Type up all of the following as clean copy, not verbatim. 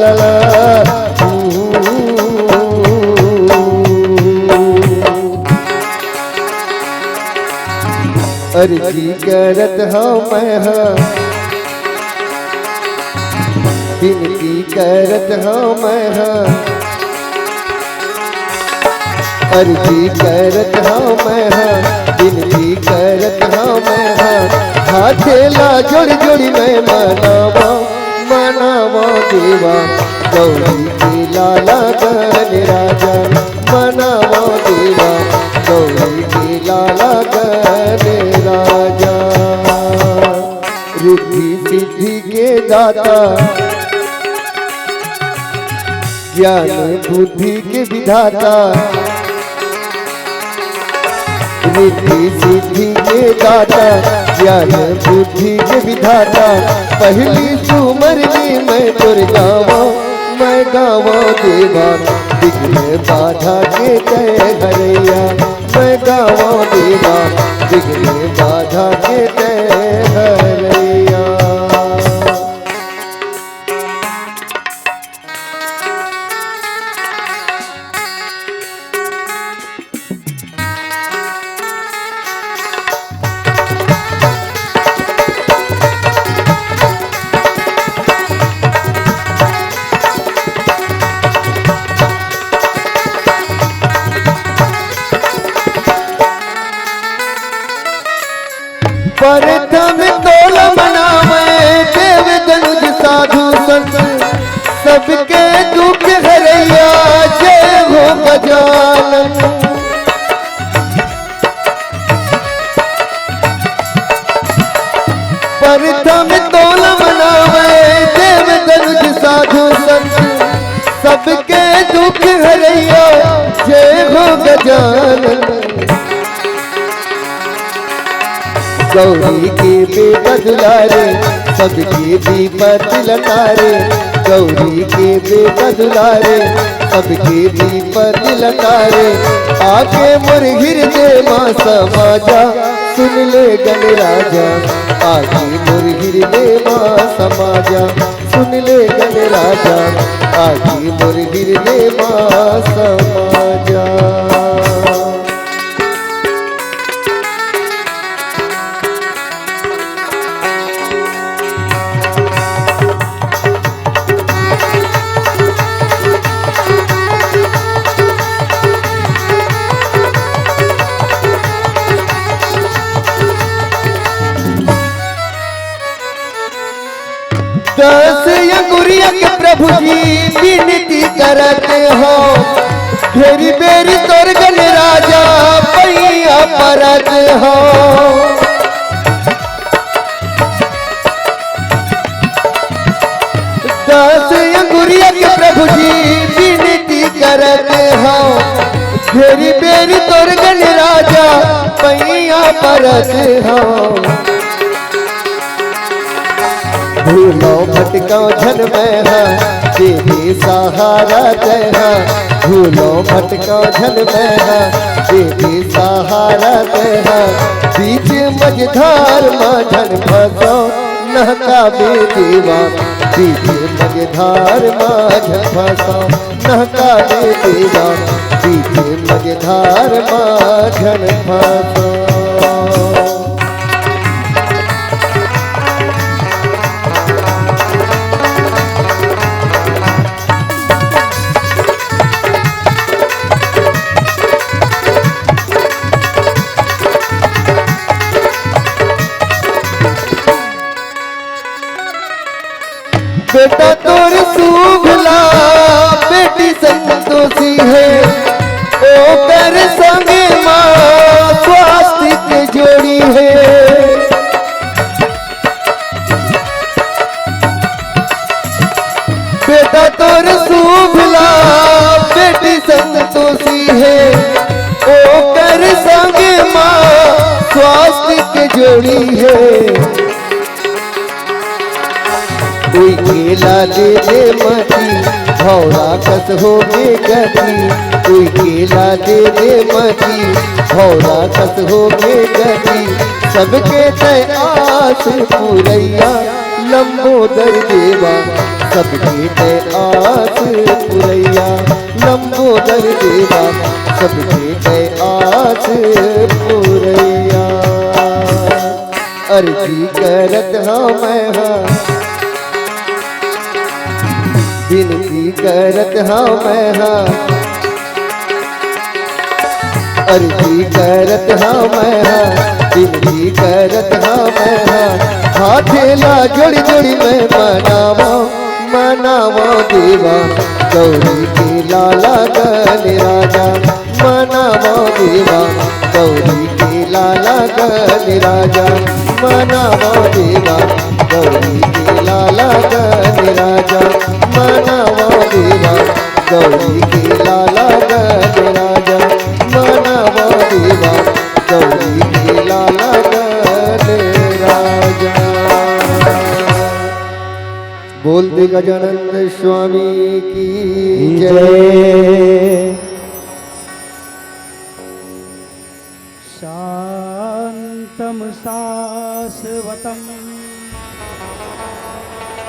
ला ला अर्जी करत हूँ मैं विनती करत हूँ मैं अर्जी करत हूँ मैं विनती करत हूँ मैं हाथे ला जोड़ जोड़ी मैं मनावा मनावा देवा गौरी के लाला गण राजा मनावा देवा गौरी के लाला गण राजा रिद्धि सिद्धि के दाता ज्ञान बुद्धि के विधाता रिद्धि सिद्धि के दाता ज्ञान बुद्धि के विधाता पहली सुमर में मैं तुर गावा मैं गावा देवा विघ्न बाधा के तय हरैया मैं गावा देवा विघ्न बाधा के तय हरैया प्रथम तोल मनावे देव दनुज साधु संत सबके दुख हरैया जय हो गजानन प्रथम तोल मनावे देव दनुज साधु संत सबके दुख हरैया जय हो गजानन गौरी के बेटा दुलारे सबके विपत लतारे गौरी के बेटा दुलारे सबके विपत लतारे आगे मोर हृदय माँ समाजा सुन ले गण राजा आगे मोर हृदय माँ समाजा सुन ले गण राजा आगे मोर हृदय माँ समाजा दस अंगुरिया के प्रभु जी विनती करते हो घेरी बेरी तोर गण राजा पैया परत हो दस अंगुरिया के प्रभु जी विनती करते हो घेरी बेरी तोर गण राजा पैया परत हो भूलो भटकाओ झन में देवी सहारा जय भूलो भटकाओ झन में देवी सहारा जय बीच मझधार माझन फसो नहका बेदीवा बीच मझधार माझन फसो नहका बेदीवा बीच मझधार माझन फसो बेटा तोर सुभला बेटी संतोषी है ओ कर संगे माँ स्वास्थ्य के जोड़ी है बेटा तोर सुभला बेटी संतोषी है ओ कर संगे माँ स्वास्थ्य के जोड़ी है कोई केला दे दे मती भौरा कस हो के गति कोई केला दे दे मती भौरा कस हो के गति सबके तय आस पूरैया लंबोदर देवा सबकी ते आस पुरैया लंबोदर देवा सबकी ते आस पुरैया। अर्जी करत हाँ मैं हाँ विनती करत हाँ मैं हाँ अर्जी करत हाँ मैं हाँ विनती करत हाँ मैं हाँ हाथेला जोड़ी जोड़ी मैं मनावा मनावा देवा गौरी के लाला गण राजा मनावा देवा गौरी के लाला गण राजा मनावा देवा गौरी के लाला गण राजा मनावा देवा गौरी के लाला गण राजा मनावा देवा गौरी के लाला गण राजा। बोलते गजानंद स्वामी की जय। शांतं शाश्वतं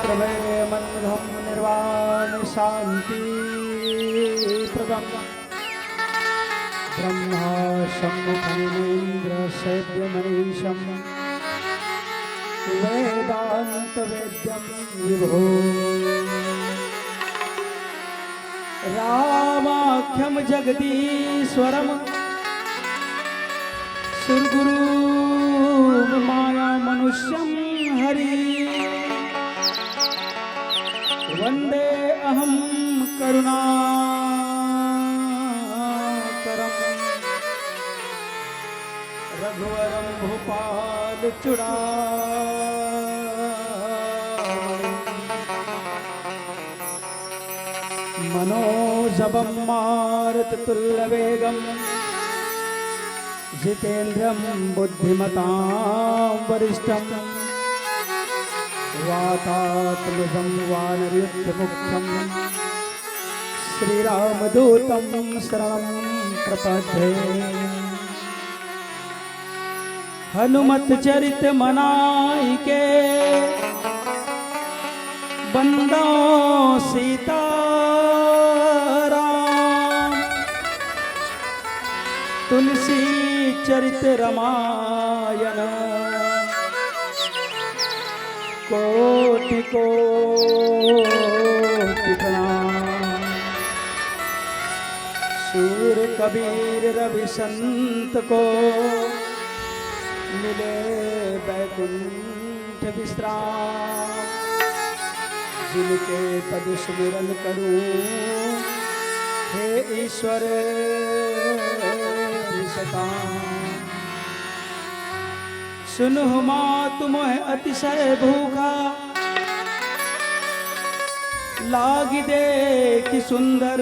प्रमेयमन्धं निर्वाण शांति प्रदं ब्रह्मा शम्भुफणीन्द्र शैव्यमनीशं वेदांत वेद्यं विभो रामाख्यं जगदीश्वरं सुरगुरु माया मनुष्यं हरि वंदे अहं करुणाकरं रघुवरं भूपाल मनोजवं मारुततुल्यवेगं जितेन्द्रं बुद्धिमतां वरिष्ठं वातात्मजं वानरयुद्धमुख्यं श्रीरामदूतं शरणं प्रपद्ये। हनुमत चरित मनाई के बंदो सीता राम तुलसी चरित रामायण कोटि कोटि प्रणाम। सूर कबीर रवि संत को मिले बैकुंठ विश्राम जिनके पद सुमिरन करूं हे ईश्वर सतां। सुनो मातु मोह अतिशय भूखा लागी दे कि सुंदर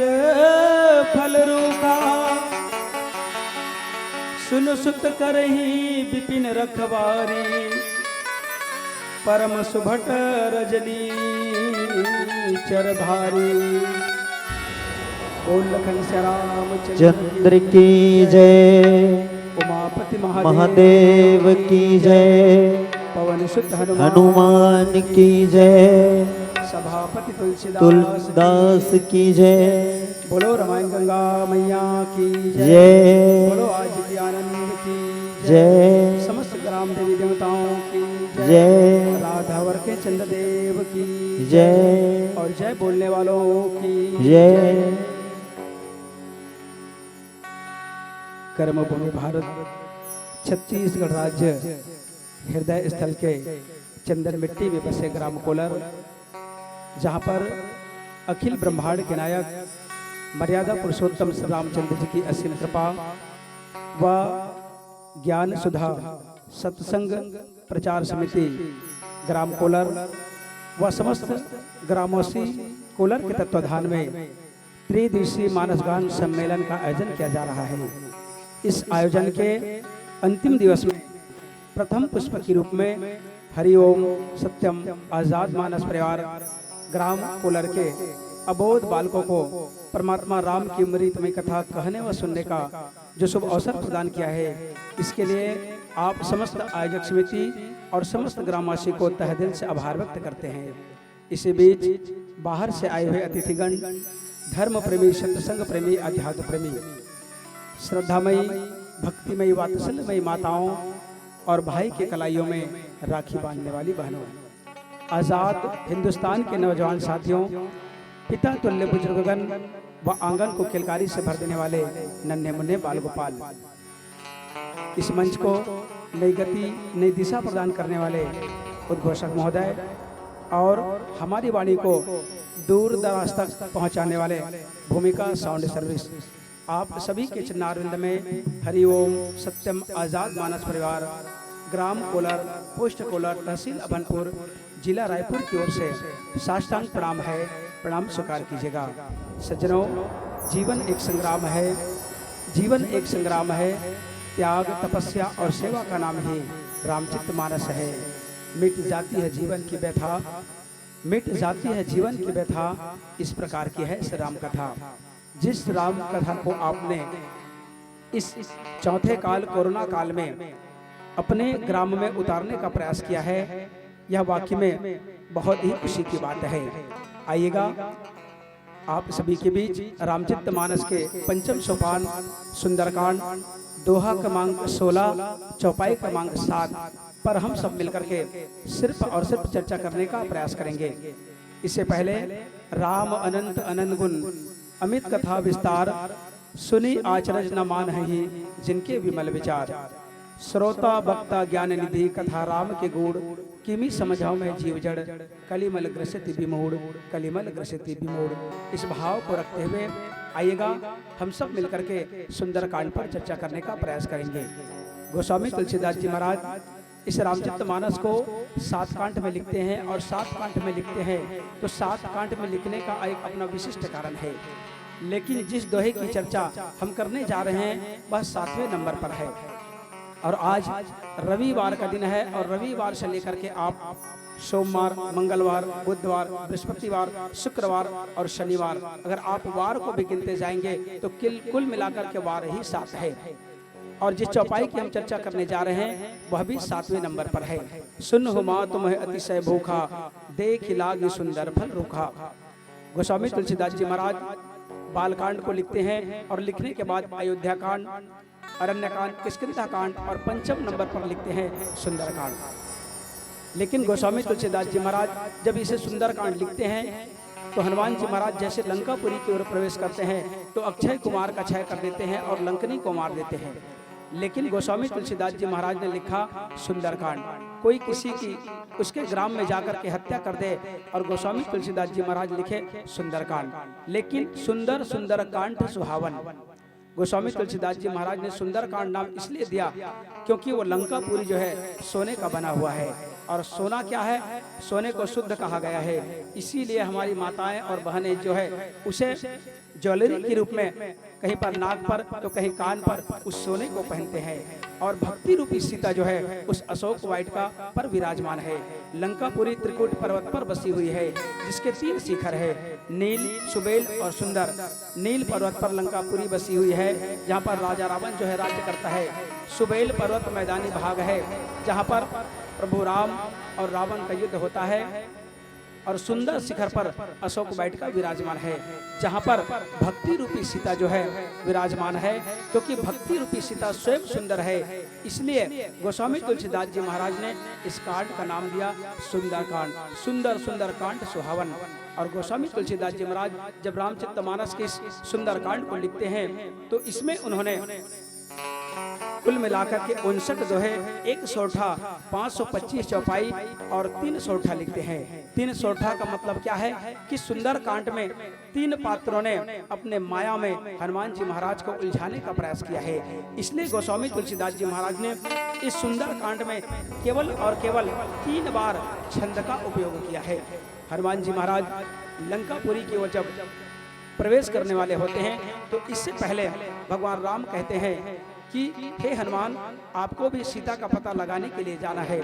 फल रूखा। सुन सुत करही विपिन रखवारी परम सुभट रजनी चरधारी। बोल लखन श्याम चंद्र की जय। उमापति महादेव की जय। पवन सुत हनुमान की जय। सभापति तुलसीदास की जय। बोलो रामायण गंगा मैया की जय। बोलो आज की आनंद की जय। समस्त ग्राम देवी देवताओं की जय। राधावर के चंद्रदेव की जय। और जय बोलने वालों की जय। कर्मभूमि भारत छत्तीसगढ़ राज्य हृदय स्थल के चंदन मिट्टी में बसे ग्राम कोलर, जहाँ पर अखिल ब्रह्मांड के नायक मर्यादा पुरुषोत्तम श्री रामचंद्र जी की असीम कृपा व ज्ञान सुधा सत्संग प्रचार समिति ग्राम कोलर व समस्त ग्रामवासी कोलर के तत्वाधान में त्रिदिवसीय मानस गान सम्मेलन का आयोजन किया जा रहा है। इस आयोजन के अंतिम दिवस में प्रथम पुष्प के रूप में हरिओम सत्यम आजाद मानस परिवार ग्राम कोलर के अबोध बालकों को परमात्मा राम की अमृतमय कथा कहने व सुनने का जो शुभ अवसर प्रदान किया है, इसके लिए आप समस्त आयोजक समिति और समस्त ग्रामवासी को तहे दिल से आभार व्यक्त करते हैं। इसी बीच बाहर से आए हुए अतिथिगण, धर्म प्रेमी, सत्संग प्रेमी, अध्यात्म प्रेमी, श्रद्धामयी, भक्तिमयी, वात्सल्यमयी माताओं और भाई के कलाइयों में राखी बांधने वाली बहनों, आज़ाद हिंदुस्तान के नौजवान साथियों, पिता तुल्य बुजुर्गगण व आंगन को किलकारी से भर देने वाले नन्हे मुन्ने बाल गोपाल, इस मंच को नई गति, नई दिशा प्रदान करने वाले उद्घोषक महोदय और हमारी वाणी को दूर दराज तक पहुंचाने वाले भूमिका साउंड सर्विस, आप सभी के चरणारविंद में हरिओम सत्यम आज़ाद मानस परिवार, ग्राम कोलर, पोस्ट कोलर, तहसील अभनपुर, जिला रायपुर की ओर से साष्टांग प्रणाम है। प्रणाम स्वीकार कीजिएगा। सज्जनों, जीवन एक संग्राम है, जीवन एक संग्राम है। त्याग, तपस्या और सेवा का नाम ही रामचित्त मानस है। मिट जाती है जीवन की व्यथा, मिट जाती है जीवन की व्यथा, इस प्रकार की है इस राम कथा। जिस राम कथा को आपने इस चौथे काल, कोरोना काल में अपने ग्राम में उतारने का प्रयास किया है, यह वाकई में बहुत ही खुशी की बात है। आइएगा, आप सभी के बीच रामचित्त मानस के पंचम सोपान सुंदरकांड, दोहा क्रमांक 16, चौपाई क्रमांक 7 पर हम सब मिलकर के सिर्फ और सिर्फ चर्चा करने का प्रयास करेंगे। इससे पहले राम अनंत अनंत गुण, अमित कथा विस्तार, सुनी आचरज न मान ही जिनके विमल विचार। श्रोता वक्ता ज्ञान निधि, कथा राम के गुण, किमी समझाओ मैं जीव जड़, कलिमल ग्रसित विमूढ़, कलिमल ग्रसित विमूढ़। इस भाव को रखते हुए आइएगा, हम सब मिलकर के सुंदरकांड पर चर्चा करने का प्रयास करेंगे। गोस्वामी तुलसीदास जी महाराज इस रामचित्त मानस को 7 कांड में लिखते हैं, और 7 कांड में लिखते हैं तो 7 कांड में लिखने का एक अपना विशिष्ट कारण है। लेकिन जिस दोहे की चर्चा हम करने जा रहे हैं वह 7वें नंबर पर है, और आज रविवार का दिन है। और रविवार से लेकर के आप सोमवार, मंगलवार, बुधवार, बृहस्पतिवार, शुक्रवार और शनिवार, अगर आप वार को भी गिनते जाएंगे तो कुल मिलाकर के वार ही 7 है। और जिस चौपाई की हम चर्चा करने जा रहे हैं वह भी 7वें नंबर पर है। सुन हो माँ तुम्हें अतिशय भूखा, देख लाग सुंदर फल रूखा। गोस्वामी तुलसीदास जी महाराज बालकांड को लिखते हैं, और लिखने के बाद अयोध्या कांड, अरण्यकांड, किष्किंधा कांड और पंचम नंबर पर लिखते हैं सुंदरकांड। लेकिन गोस्वामी तुलसीदास जी महाराज जब इसे सुंदरकांड लिखते हैं तो हनुमान जी महाराज जैसे लंकापुरी की ओर प्रवेश करते हैं तो अक्षय कुमार का क्षय कर देते हैं और लंकनी को मार देते हैं। लेकिन गोस्वामी तुलसीदास जी महाराज ने लिखा सुंदरकांड। कोई किसी की उसके ग्राम में जाकर के हत्या कर दे और गोस्वामी तुलसीदास जी महाराज लिखे सुंदरकांड। लेकिन सुंदर सुंदर कांड सुहावन, गोस्वामी तुलसीदास जी महाराज ने सुंदरकांड नाम इसलिए दिया क्योंकि वो लंकापुरी जो है सोने का बना हुआ है, और सोना क्या है, सोने को शुद्ध कहा गया है। इसीलिए हमारी माताएं और बहनें जो है उसे ज्वेलरी के रूप में कहीं पर नाक पर तो कहीं कान पर उस सोने को पहनते हैं। और भक्ति रूपी सीता जो है उस अशोक वाटिका का पर विराजमान है। लंकापुरी त्रिकुट पर्वत पर बसी हुई है, जिसके 3 शिखर है, नील, सुबेल और सुंदर। नील पर्वत पर लंकापुरी बसी हुई है, जहाँ पर राजा रावण जो है राज्य करता है। सुबेल पर्वत मैदानी भाग है, जहाँ पर प्रभु राम और रावण का युद्ध होता है। और सुंदर शिखर पर अशोक वाटिका विराजमान है, जहाँ पर भक्ति रूपी सीता जो है विराजमान है। क्योंकि भक्ति रूपी सीता स्वयं सुंदर है, इसलिए गोस्वामी तुलसीदास जी महाराज ने इस कांड का नाम दिया सुंदरकांड। सुंदर सुंदर कांड सुहावन। और गोस्वामी तुलसीदास जी महाराज जब रामचित्त मानस के इस सुंदरकांड को लिखते हैं तो इसमें उन्होंने कुल मिलाकर के 59 दोहे, 1 सोठा, 525 चौपाई और 3 सोठा लिखते हैं। 3 सोठा का मतलब क्या है कि सुंदर कांड में 3 पात्रों ने अपने माया में हनुमान जी महाराज को उलझाने का प्रयास किया है। इसलिए गोस्वामी तुलसीदास जी महाराज ने इस सुंदर कांड में केवल और केवल 3 बार छंद का उपयोग किया है। हनुमान जी महाराज लंकापुरी की ओर जब प्रवेश करने वाले होते हैं तो इससे पहले भगवान राम कहते हैं कि हे हनुमान, आपको भी सीता का पता लगाने के लिए जाना है।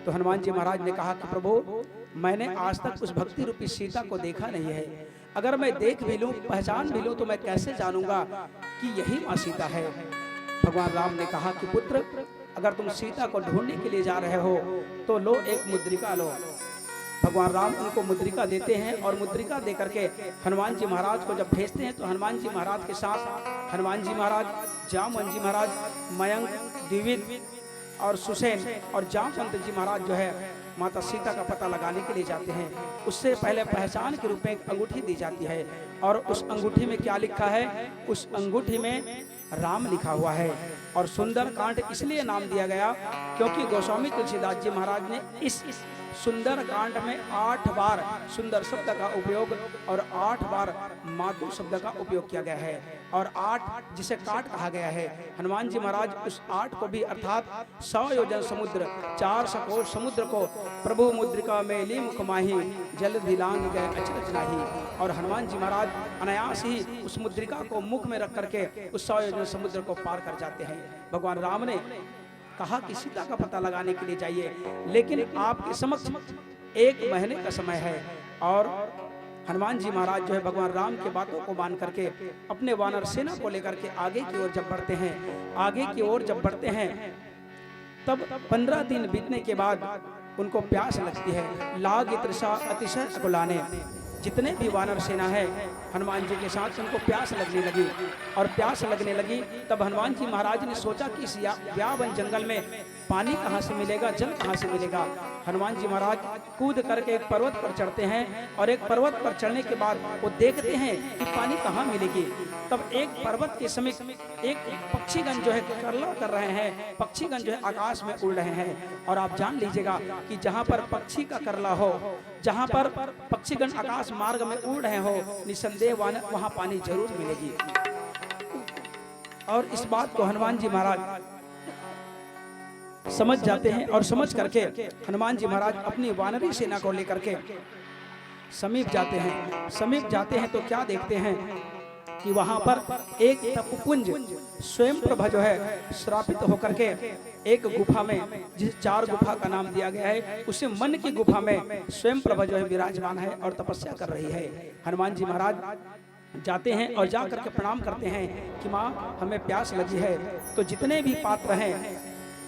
तो हनुमान जी महाराज ने कहा कि प्रभु, मैंने आज तक उस भक्ति रूपी सीता को देखा नहीं है। अगर मैं देख भी लूं, पहचान भी लूं, तो मैं कैसे जानूंगा कि यही माँ सीता है। भगवान राम ने कहा कि पुत्र, अगर तुम सीता को ढूंढने के लिए जा रहे हो तो लो, एक मुद्रिका लो। भगवान राम उनको मुद्रिका देते हैं और मुद्रिका दे करके हनुमान जी महाराज को जब भेजते हैं तो हनुमान जी महाराज के साथ हनुमान जी महाराज, जामवंत जी महाराज, मयंक, द्विविद और सुसेन और जामवंत जी महाराज जो है माता सीता का पता लगाने के लिए जाते हैं। उससे पहले पहचान के रूप में एक अंगूठी दी जाती है और उस अंगूठी में क्या लिखा है? उस अंगूठी में राम लिखा हुआ है। और सुंदर कांड इसलिए नाम दिया गया क्योंकि गोस्वामी तुलसीदास जी महाराज ने इस सुंदर कांड में 8 बार सुंदर शब्द का उपयोग और 8 बार माधु शब्द का उपयोग किया गया है और 8 जिसे काट कहा गया है। हनुमान जी महाराज उस 8 को भी अर्थात 100 योजन समुद्र 400 कोस समुद्र को प्रभु मुद्रिका में ली मुख माही जल दिलांग गए अचरज नाही। और हनुमान जी महाराज अनायास ही उस मुद्रिका को मुख में रख करके उस 100 योजन समुद्र को पार कर जाते हैं। भगवान राम ने कहा कि सीता का पता लगाने के लिए जाइए, लेकिन आपके समक्ष 1 महीने का समय है। और हनुमान जी महाराज जो है भगवान राम के बातों को मान करके अपने वानर सेना को लेकर के आगे की ओर जब बढ़ते हैं, आगे की ओर जब बढ़ते हैं तब 15 दिन बीतने के बाद उनको प्यास लगती है। लाग तृषा अतिशय अकुलाने, जितने भी वानर सेना है हनुमान जी के साथ उनको प्यास लगने लगी और प्यास लगने लगी। तब हनुमान जी महाराज ने सोचा कि इस व्यावन जंगल में पानी कहाँ से मिलेगा, जल कहाँ से मिलेगा। हनुमान जी महाराज कूद करके एक पर्वत पर चढ़ते हैं और एक पर्वत पर चढ़ने के बाद वो देखते हैं कि पानी कहाँ मिलेगी। तब एक पर्वत के समीप एक पक्षीगण जो है करला कर रहे हैं, पक्षीगण जो है आकाश में उड़ रहे हैं। और आप जान लीजिएगा कि जहाँ पर पक्षी का करला हो, जहाँ पर पक्षीगण आकाश मार्ग में उड़ रहे हो, निसंदेह वहाँ पानी जरूर मिलेगी। और इस बात को हनुमान जी महाराज समझ जाते हैं और समझ करके हनुमान जी महाराज अपनी वानरी सेना को लेकर के समीप जाते हैं। समीप जाते हैं तो क्या देखते हैं कि वहां पर एक तपोपुंज स्वयं प्रभा जो है श्रापित होकर के एक गुफा में, जिस 4 गुफा का नाम दिया गया है, उसे मन की गुफा में स्वयं प्रभा जो है विराजमान है और तपस्या कर रही है। हनुमान जी महाराज जाते हैं और जा करके प्रणाम करते हैं कि माँ हमें प्यास लगी है। तो जितने भी पात्र हैं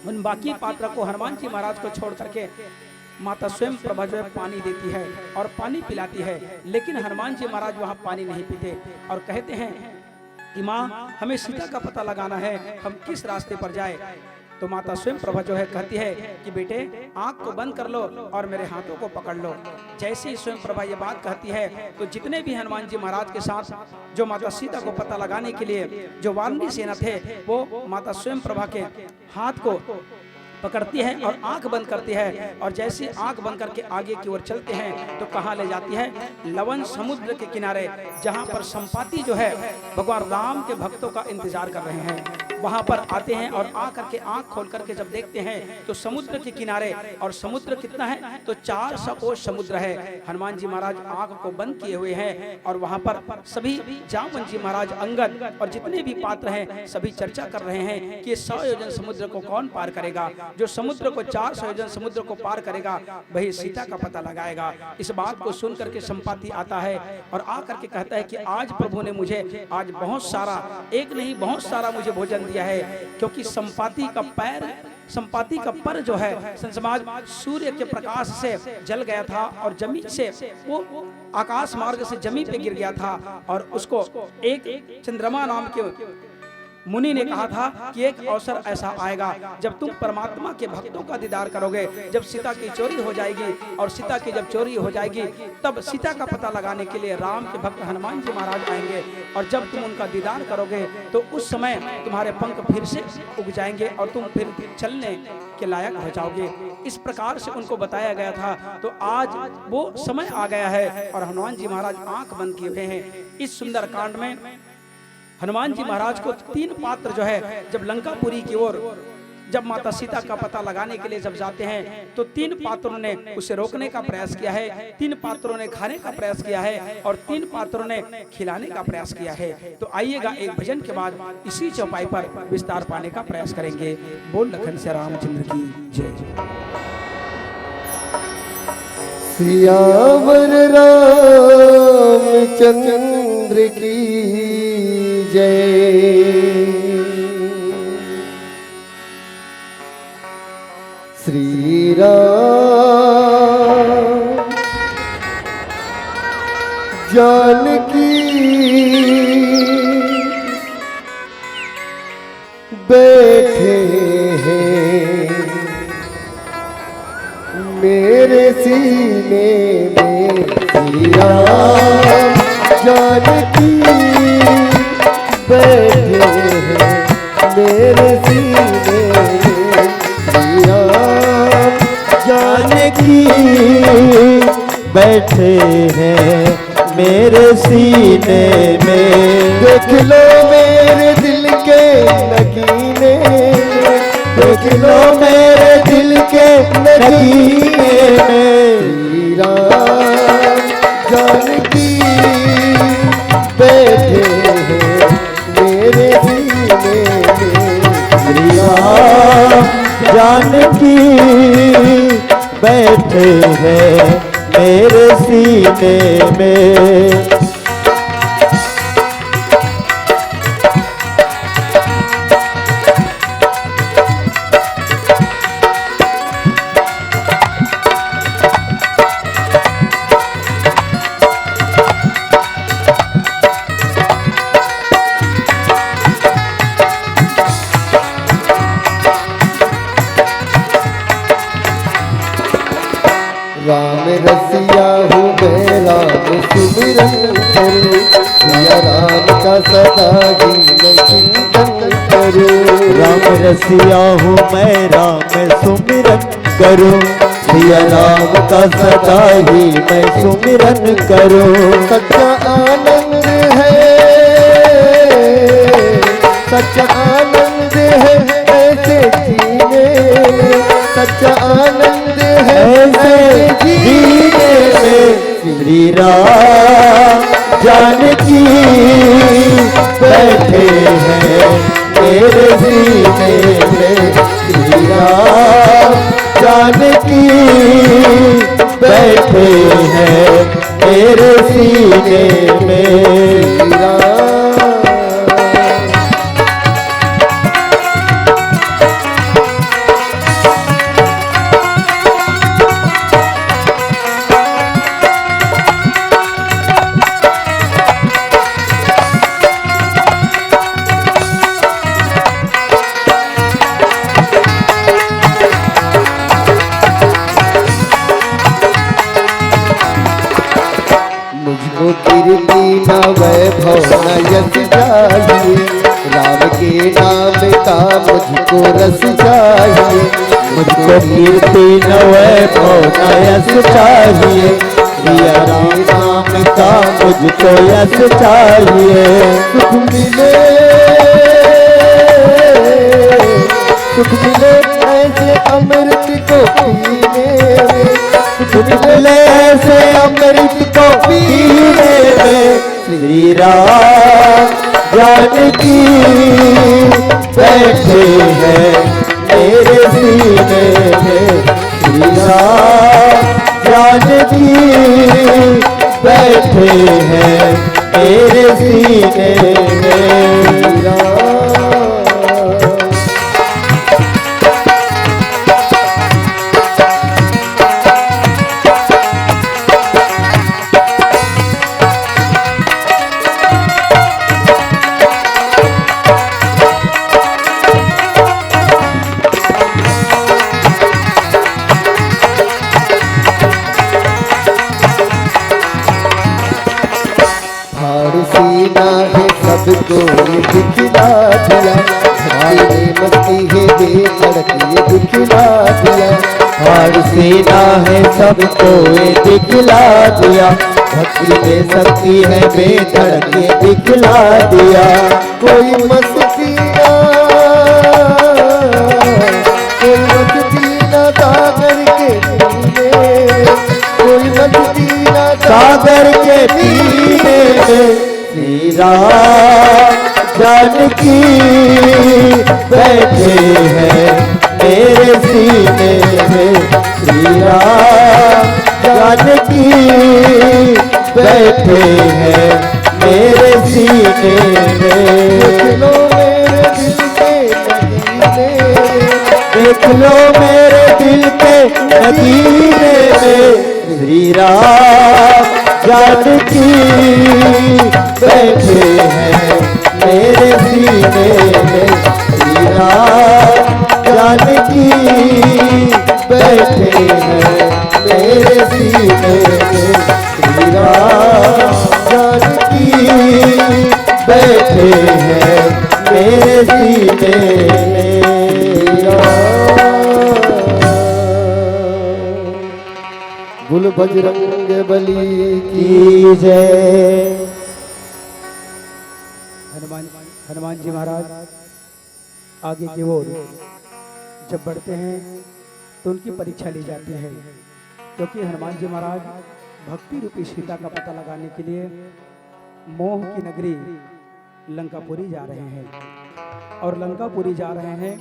उन बाकी पात्र को हनुमान जी महाराज को छोड़ करके माता स्वयं प्रभा जो है पानी देती है और पानी पिलाती है। लेकिन हनुमान जी महाराज वहाँ पानी नहीं पीते और कहते हैं कि माँ हमें सीता का पता लगाना है, हम किस रास्ते पर जाए। तो माता स्वयं प्रभा जो है कहती है कि बेटे आंख को बंद कर लो और मेरे हाथों को पकड़ लो। जैसे ही स्वयं प्रभा ये बात कहती है तो जितने भी हनुमान जी महाराज के साथ जो माता सीता को पता लगाने के लिए जो वानरी सेना थे वो माता स्वयं प्रभा के हाथ को पकड़ती है और आंख बंद करती है। और जैसे आंख बंद करके आगे की ओर चलते हैं तो कहाँ ले जाती है? लवन समुद्र के किनारे, जहाँ पर संपाति जो है भगवान राम के भक्तों का इंतजार कर रहे हैं। वहां पर आते हैं और आकर के आंख खोल करके जब देखते हैं तो समुद्र के किनारे, और समुद्र कितना है तो 400 कोस समुद्र है। हनुमान जी महाराज आंख को बंद किए हुए हैं और वहां पर सभी जामवंत जी महाराज, अंगद और जितने भी पात्र हैं सभी चर्चा कर रहे हैं कि 100 योजन समुद्र को कौन पार करेगा। जो समुद्र को 400 योजन समुद्र को पार करेगा वही सीता का पता लगाएगा। इस बात को सुन करके संपाति आता है और आकर के कहता है कि आज प्रभु ने मुझे आज बहुत सारा, एक नहीं बहुत सारा मुझे भोजन दिया है, क्योंकि संपाति का पैर, संपाति का पर जो है समाज सूर्य के प्रकाश से जल गया था और जमीन से वो आकाश मार्ग से जमीन पे गिर गया था। और उसको एक चंद्रमा नाम के मुनि ने कहा था कि एक अवसर ऐसा आएगा जब तुम परमात्मा के भक्तों का दीदार करोगे, जब सीता की चोरी हो जाएगी, और सीता की जब चोरी हो जाएगी तब सीता का पता लगाने के लिए राम के भक्त हनुमान जी महाराज आएंगे, और जब तुम उनका दीदार करोगे तो उस समय तुम्हारे पंख फिर से उग जाएंगे और तुम फिर चलने के लायक हो जाओगे। इस प्रकार से उनको बताया गया था। तो आज वो समय आ गया है और हनुमान जी महाराज आंख बंद किए हुए हैं। इस सुंदर कांड में हनुमान जी महाराज को 3 पात्र जो है जब लंकापुरी की ओर जब माता सीता का पता लगाने के लिए जब जाते हैं तो 3 पात्रों ने उसे रोकने का प्रयास किया है, 3 पात्रों ने खाने का प्रयास किया है और 3 पात्रों ने खिलाने का प्रयास किया है। तो आइएगा एक भजन के बाद इसी चौपाई पर विस्तार पाने का प्रयास करेंगे। बोल लखन से रामचंद्र की जय। सियावर रामचंद्र की जय। श्री राम जानकी बैठे हैं मेरे सीने में श्री राम। जानकी बैठे हैं मेरे सीने में श्री राम। जानकी बैठे हैं मेरे सीने में। देख लो मेरे दिल के नगीने, देख लो मेरे दिल के नगीने में। श्री राम जानकी बैठे हैं मेरे सीने में। श्री राम जानकी बैठे हैं मेरे सीने में। राम रसिया हूँ मैं राम सिमरन करूँ। सिया राम का सदा ही मैं चिंतन करूँ। राम रसिया हूँ मैं राम सुमिरन करूँ। सिया राम का सदा ही मैं सुमिरन करूँ। सच्चा आनंद है, सच्चा आनंद है ऐसे जीने में। सच्चा आनंद है ऐसे जीने में। श्री राम जानकी बैठे हैं मेरे सीने में। श्री राम जानकी बैठे हैं मेरे सीने में। श्री राम। मुझको कीर्ति न वैभव न यश चाहिए। राम के नाम का मुझको रस चाहिए। मुझको कीर्ति न वैभव न यश चाहिए। सिया राम नाम का मुझको यश चाहिए। सुख मिले, सुख मिले ऐसे अमृत को पीने में। सुख मिले ऐसे अमृत को पीने में। श्री राम जानकी बैठे हैं मेरे सीने में। श्री राम जानकी बैठे हैं मेरे सीने में। श्री राम। सीना है सबको ये दिखला दिया। भाई मस्ती है बेधड़क ये दिखला दिया। हार सीना है सबको ये दिखला दिया। भक्ति में शक्ति है बेधड़क ये दिखला दिया। कोई मस्ती ना, कोई मस्ती ना सागर के पीने। कोई मस्ती ना सागर के पीने में। श्री राम जानकी बैठे हैं मेरे सीने में। श्री राम जानकी बैठे हैं मेरे सीने में। देख लो मेरे दिल के नगीने। देख लो मेरे दिल के नगीने में। श्री राम जानकी बैठे हैं मेरे सीने में, श्री राम जानकी बैठे हैं मेरे सीने में, श्री राम जानकी बैठे हैं मेरे सीने में। बोल बजरंग बली की की जय। हनुमान जी महाराज आगे की ओर जब बढ़ते हैं तो उनकी परीक्षा ली जाती है, क्योंकि हनुमान जी महाराज भक्ति रूपी सीता का पता लगाने के लिए मोह की नगरी लंकापुरी जा रहे हैं। और लंकापुरी जा रहे हैं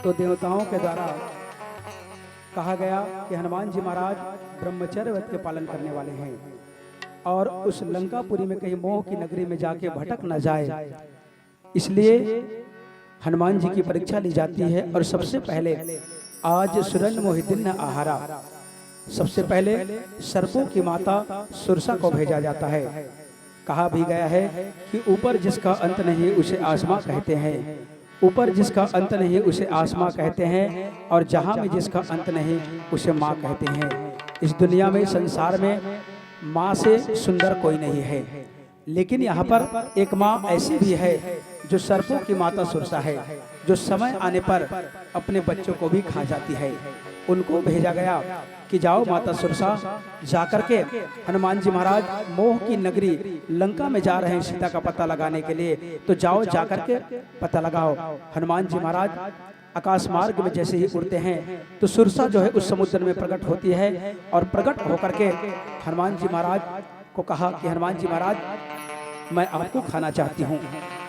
तो देवताओं के द्वारा कहा गया कि हनुमान जी महाराज ब्रह्मचर्य व्रत के पालन करने वाले हैं और उस लंकापुरी में कहीं मोह की नगरी में जाके भटक न जाए, इसलिए हनुमान जी की परीक्षा ली जाती है। और सबसे पहले आज सुरन मोहिदिन आहारा, सबसे पहले सर्पों की माता सुरसा को भेजा जाता है। कहा भी गया है कि ऊपर जिसका अंत नहीं उसे आसमां कहते हैं, ऊपर जिसका अंत नहीं उसे आसमां कहते हैं, और जहां में जिसका अंत नहीं उसे माँ कहते हैं। इस दुनिया में, संसार में माँ से सुंदर कोई नहीं है, लेकिन यहाँ पर एक माँ ऐसी भी है जो सर्पों की माता सुरसा है, जो समय आने पर अपने बच्चों को भी खा जाती है। उनको भेजा गया कि जाओ माता सुरसा, जाकर के हनुमान जी महाराज मोह की नगरी लंका में जा रहे हैं सीता का पता लगाने के लिए, तो जाओ जाकर के पता लगाओ। हनुमान जी महाराज आकाश मार्ग में जैसे ही उड़ते हैं तो सुरसा जो है उस समुद्र में प्रकट होती है, और प्रकट होकर के हनुमान जी महाराज को कहा कि हनुमान जी महाराज मैं आपको खाना चाहती हूँ।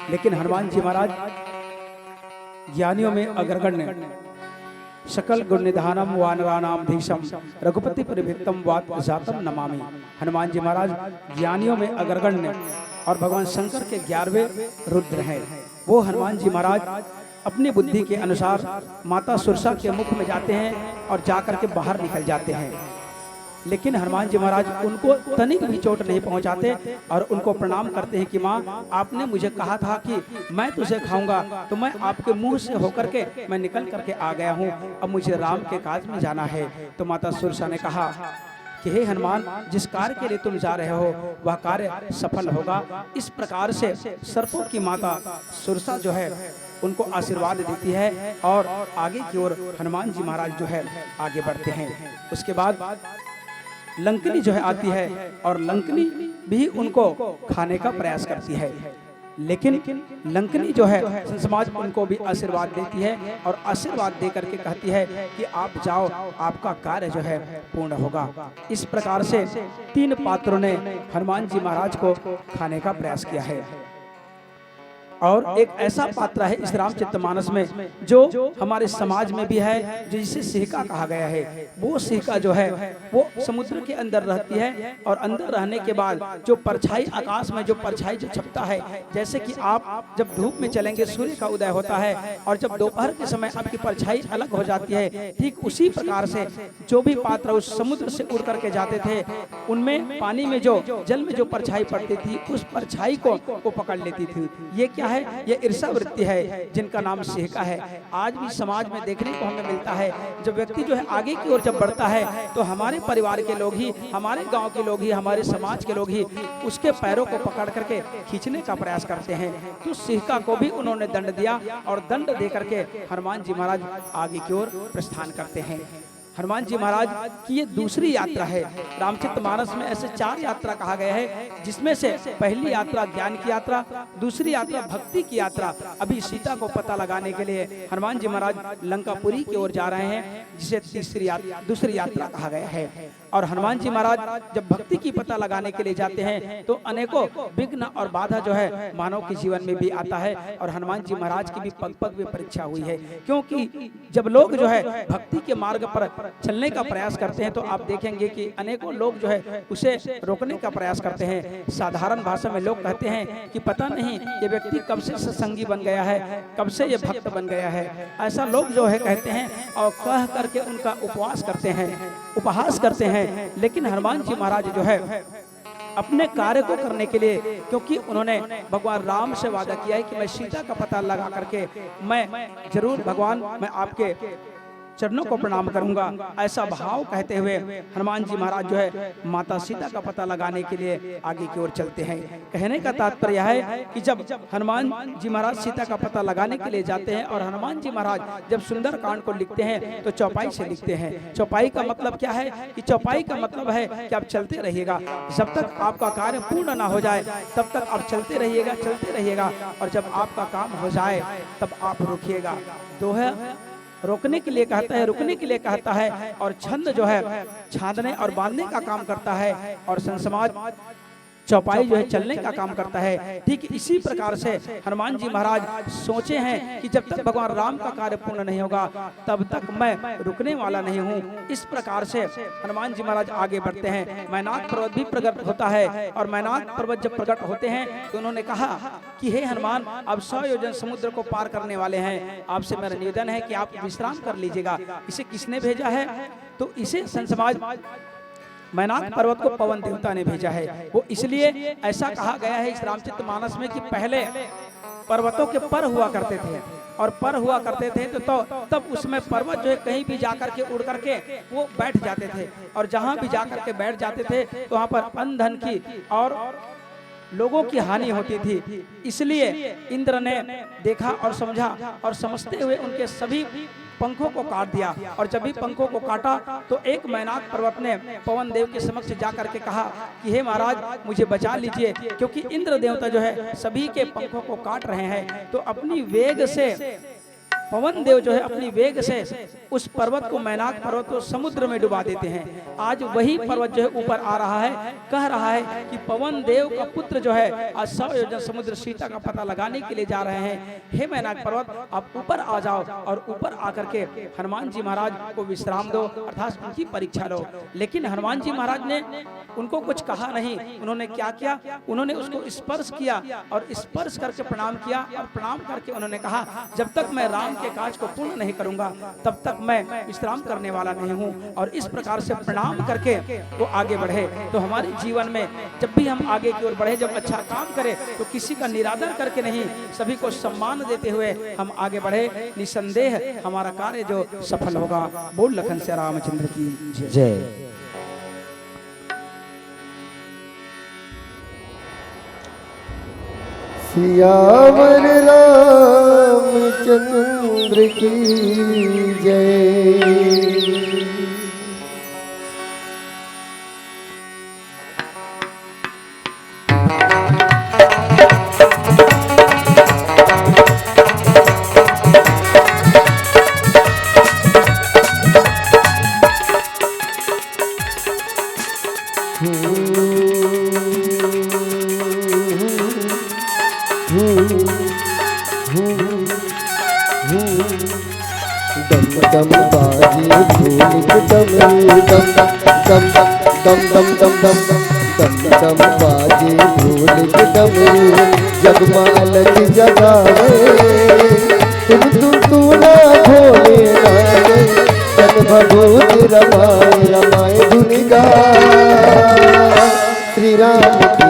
लेकिन हनुमान जी महाराज ज्ञानियों में अग्रगण्य, सकल गुण निधानम वानरानाम धीशम रघुपति परिभिक्तम वात जातम नमामि। हनुमान जी महाराज ज्ञानियों में अग्रगण्य और भगवान शंकर के 11वें रुद्र हैं। वो हनुमान जी महाराज अपनी बुद्धि के अनुसार माता सुरसा के मुख में जाते हैं और जाकर के बाहर निकल जाते हैं, लेकिन हनुमान जी महाराज उनको तनिक भी चोट नहीं पहुंचाते और उनको प्रणाम करते हैं कि माँ, आपने मुझे कहा था कि मैं तुझे खाऊंगा, तो मैं आपके मुंह से होकर के मैं निकल करके आ गया हूँ, अब मुझे राम के काज में जाना है। तो माता सुरसा ने कहा कि हे हनुमान, जिस कार्य के लिए तुम जा रहे हो वह कार्य सफल होगा। इस प्रकार से सर्पों की माता सुरसा जो है उनको आशीर्वाद देती है और आगे की ओर हनुमान जी महाराज जो है आगे बढ़ते हैं। उसके बाद लंकनी जो है आती है और लंकनी भी उनको खाने का प्रयास करती है, लेकिन लंकनी जो है समाज उनको भी आशीर्वाद देती है और आशीर्वाद दे करके कहती है कि आप जाओ, आपका कार्य जो है पूर्ण होगा। इस प्रकार से 3 पात्रों ने हनुमान जी महाराज को खाने का प्रयास किया है। और एक ऐसा पात्र है इस रामचरितमानस में जो हमारे समाज में भी है, जो जिसे सिहका कहा गया है। वो सिहका जो है वो समुद्र के अंदर रहती है और अंदर रहने के बाद जो परछाई आकाश में जो परछाई जो छपता है, जैसे कि आप जब धूप में चलेंगे सूर्य का उदय होता है और जब दोपहर के समय आपकी परछाई अलग हो जाती है, ठीक उसी प्रकार से जो भी पात्र उस समुद्र से उड़ करके जाते थे उनमें पानी में जो जल में जो परछाई पड़ती थी उस परछाई को वो पकड़ लेती थी। ये क्या है? ये ईर्षा वृत्ति है जिनका नाम सिहका है। आज भी समाज में देखने को हमें मिलता है, जब व्यक्ति जो है आगे की ओर जब बढ़ता है तो हमारे परिवार के लोग ही, हमारे गांव के लोग ही, हमारे समाज के लोग ही उसके पैरों को पकड़ करके खींचने का प्रयास करते हैं। तो सिहका को भी उन्होंने दंड दिया और दंड दे करके हनुमान जी महाराज आगे की ओर प्रस्थान करते हैं। हनुमान जी महाराज की ये दूसरी यात्रा है। रामचरितमानस में ऐसे 4 यात्रा कहा गया है, जिसमें से पहली यात्रा ज्ञान की यात्रा, दूसरी यात्रा भक्ति की यात्रा। अभी सीता को पता लगाने के लिए हनुमान जी महाराज लंकापुरी की ओर जा रहे हैं, जिसे दूसरी यात्रा कहा गया है। और हनुमान जी महाराज जब भक्ति की पता लगाने के लिए जाते हैं तो अनेकों विघ्न और बाधा जो है मानव के जीवन में भी आता है। और हनुमान जी महाराज की भी पग पग में परीक्षा हुई है, क्योंकि जब लोग जो है भक्ति के मार्ग पर चलने का प्रयास करते हैं तो आप देखेंगे कि अनेकों लोग जो है उसे रोकने का प्रयास करते हैं। साधारण भाषा में लोग कहते हैं कि पता नहीं ये व्यक्ति कब से सत्संगी बन गया है, कब से ये भक्त बन गया है, ऐसा लोग जो है कहते हैं और कह करके उनका उपवास करते हैं, उपहास करते हैं। लेकिन हनुमान जी महाराज जो है अपने कार्य को करने के लिए, क्योंकि उन्होंने भगवान राम से वादा किया है कि मैं सीता का पता लगा करके मैं जरूर भगवान मैं आपके चरणों को प्रणाम करूंगा। ऐसा भाव कहते हुए हनुमान जी महाराज जो है माता सीता का पता लगाने के लिए आगे की ओर चलते हैं। कहने का तात्पर्य है कि जब हनुमान जी महाराज सीता का पता लगाने के लिए जाते हैं और हनुमान जी महाराज जब सुंदर कांड को लिखते हैं तो चौपाई से लिखते हैं। चौपाई का मतलब क्या है कि चौपाई का मतलब है कि आप चलते रहिएगा, जब तक आपका कार्य पूर्ण ना हो जाए तब तक आप चलते रहिएगा और जब आपका काम हो जाए तब आप रुकिएगा। दोहा रोकने के लिए कहता है, रुकने के लिए कहता है, और छंद जो है छांदने और बांधने का काम करता है, और संसमाज चौपाई जो है चलने का काम करता है। ठीक इसी प्रकार से हनुमान जी महाराज सोचे हैं कि जब तक भगवान राम का कार्य पूर्ण नहीं होगा तब तक मैं रुकने वाला नहीं हूँ। इस प्रकार से हनुमान जी महाराज आगे बढ़ते हैं। मैनाक पर्वत भी प्रकट होता है, और मैनाक पर्वत जब प्रकट होते हैं तो उन्होंने कहा कि हे हनुमान, आप 100 योजन समुद्र को पार करने वाले हैं, आपसे मेरा निवेदन है कि आप विश्राम कर लीजिएगा। इसे किसने भेजा है? तो इसे संसमाज मैनाक पर्वत को पवन देवता ने भेजा है। वो इसलिए ऐसा कहा गया है इस रामचरितमानस में कि पहले पर्वतों के पर हुआ करते थे, और पर हुआ करते थे तो तब उसमें पर्वत जो है कहीं भी जाकर के उड़ करके वो बैठ जाते थे, और जहां भी जाकर के बैठ जाते थे तो वहां पर अन्न धन की और लोगों की हानि होती थी। इसलिए इंद्र ने देखा और समझा, और समझते हुए उनके सभी पंखों को काट दिया। और जब भी पंखों को काटा तो एक मैनाक पर्वत ने पवन देव के समक्ष जाकर के कहा कि हे महाराज, मुझे बचा लीजिए, क्योंकि इंद्र देवता जो है सभी के पंखों को काट रहे हैं। तो अपनी वेग से पवन देव जो है अपनी वेग से उस पर्वत को, मैनाक पर्वत को समुद्र में डुबा देते हैं। आज वही पर्वत जो है ऊपर आ रहा है, कह रहा है कि पवन देव का पुत्र जो है आज 100 योजन समुद्र सीता का पता लगाने के लिए जा रहे हैं। हे मैनाक पर्वत, आप ऊपर आ जाओ और ऊपर आकर के हनुमान जी महाराज को विश्राम दो, अर्थात उनकी परीक्षा लो। लेकिन हनुमान जी महाराज ने उनको कुछ कहा नहीं। उन्होंने क्या किया? उन्होंने उसको स्पर्श किया, और स्पर्श करके प्रणाम किया, और प्रणाम करके उन्होंने कहा जब तक मैं राम के काज को पूर्ण नहीं करूंगा तब तक मैं विश्राम करने वाला नहीं हूं। और इस प्रकार से प्रणाम करके वो आगे बढ़े। तो हमारे जीवन में जब भी हम आगे की ओर बढ़े, जब अच्छा काम करें तो किसी का निरादर करके नहीं, सभी को सम्मान देते हुए हम आगे बढ़े, निसंदेह हमारा कार्य जो सफल होगा। बोल लखन से रामचंद्र की जय। सियावर रामचंद्र की जय। दम बाजी ढोलक डमरू दम दम दम दम दम दम दम दम बाजी ढोलक डमरू जगमालक जगावे तुम ना भोले नारे जन भगवत रमाए रमाए धुनि गा श्री राम की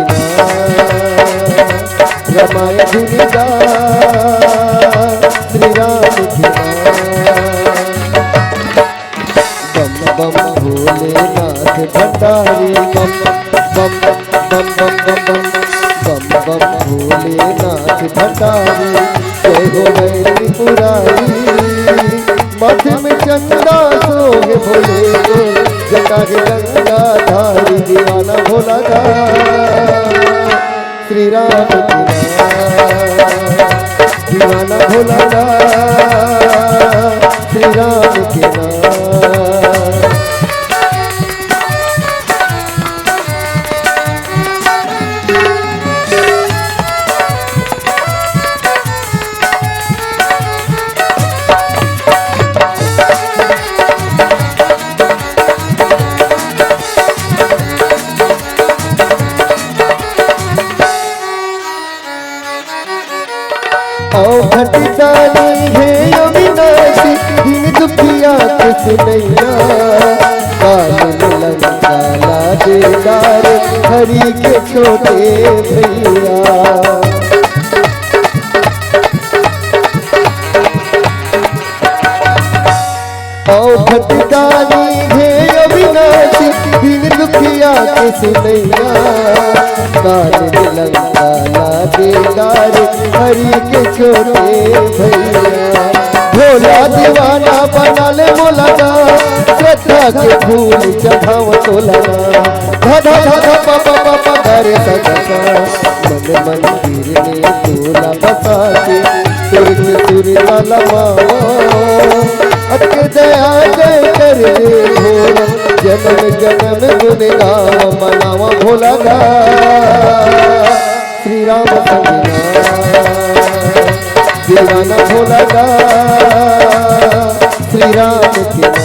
रमाए धुनि गा श्री राम की बम भोलेनाथ भंडारी बम बम बम बम बम बम बम बम भोलेनाथ भंडारी जय हो गैरी पुरारी माथे में चंदा सोहे भोले को जटा के गंगा धारी दीवाना भोला गा श्री राम की दीवाना भोला गा श्री राम के नाम। घटदानी है अविनाशी दिन दुखिया कुछ नैया काल लंका ला देदार हर हरि के छोटे भैया। भटकानी है अविनाशी दिन दुखिया के सुनैया। काल लंका बेगार हरि के छोटे भैया। भोला दीवाना बना ले मोलाना श्रद्धा के फूल चढ़ाव तोलाना। धधा धधा पापा पापा करे सदा मन मंदिर में तोला बसा के तुर्क तुरला लमाओ। अके दया जय कर दे भोला जन्म जन्म गुण गाव मनावा भोला गा। श्री राम संगना दीवाना भोला गा। श्री राम के नाम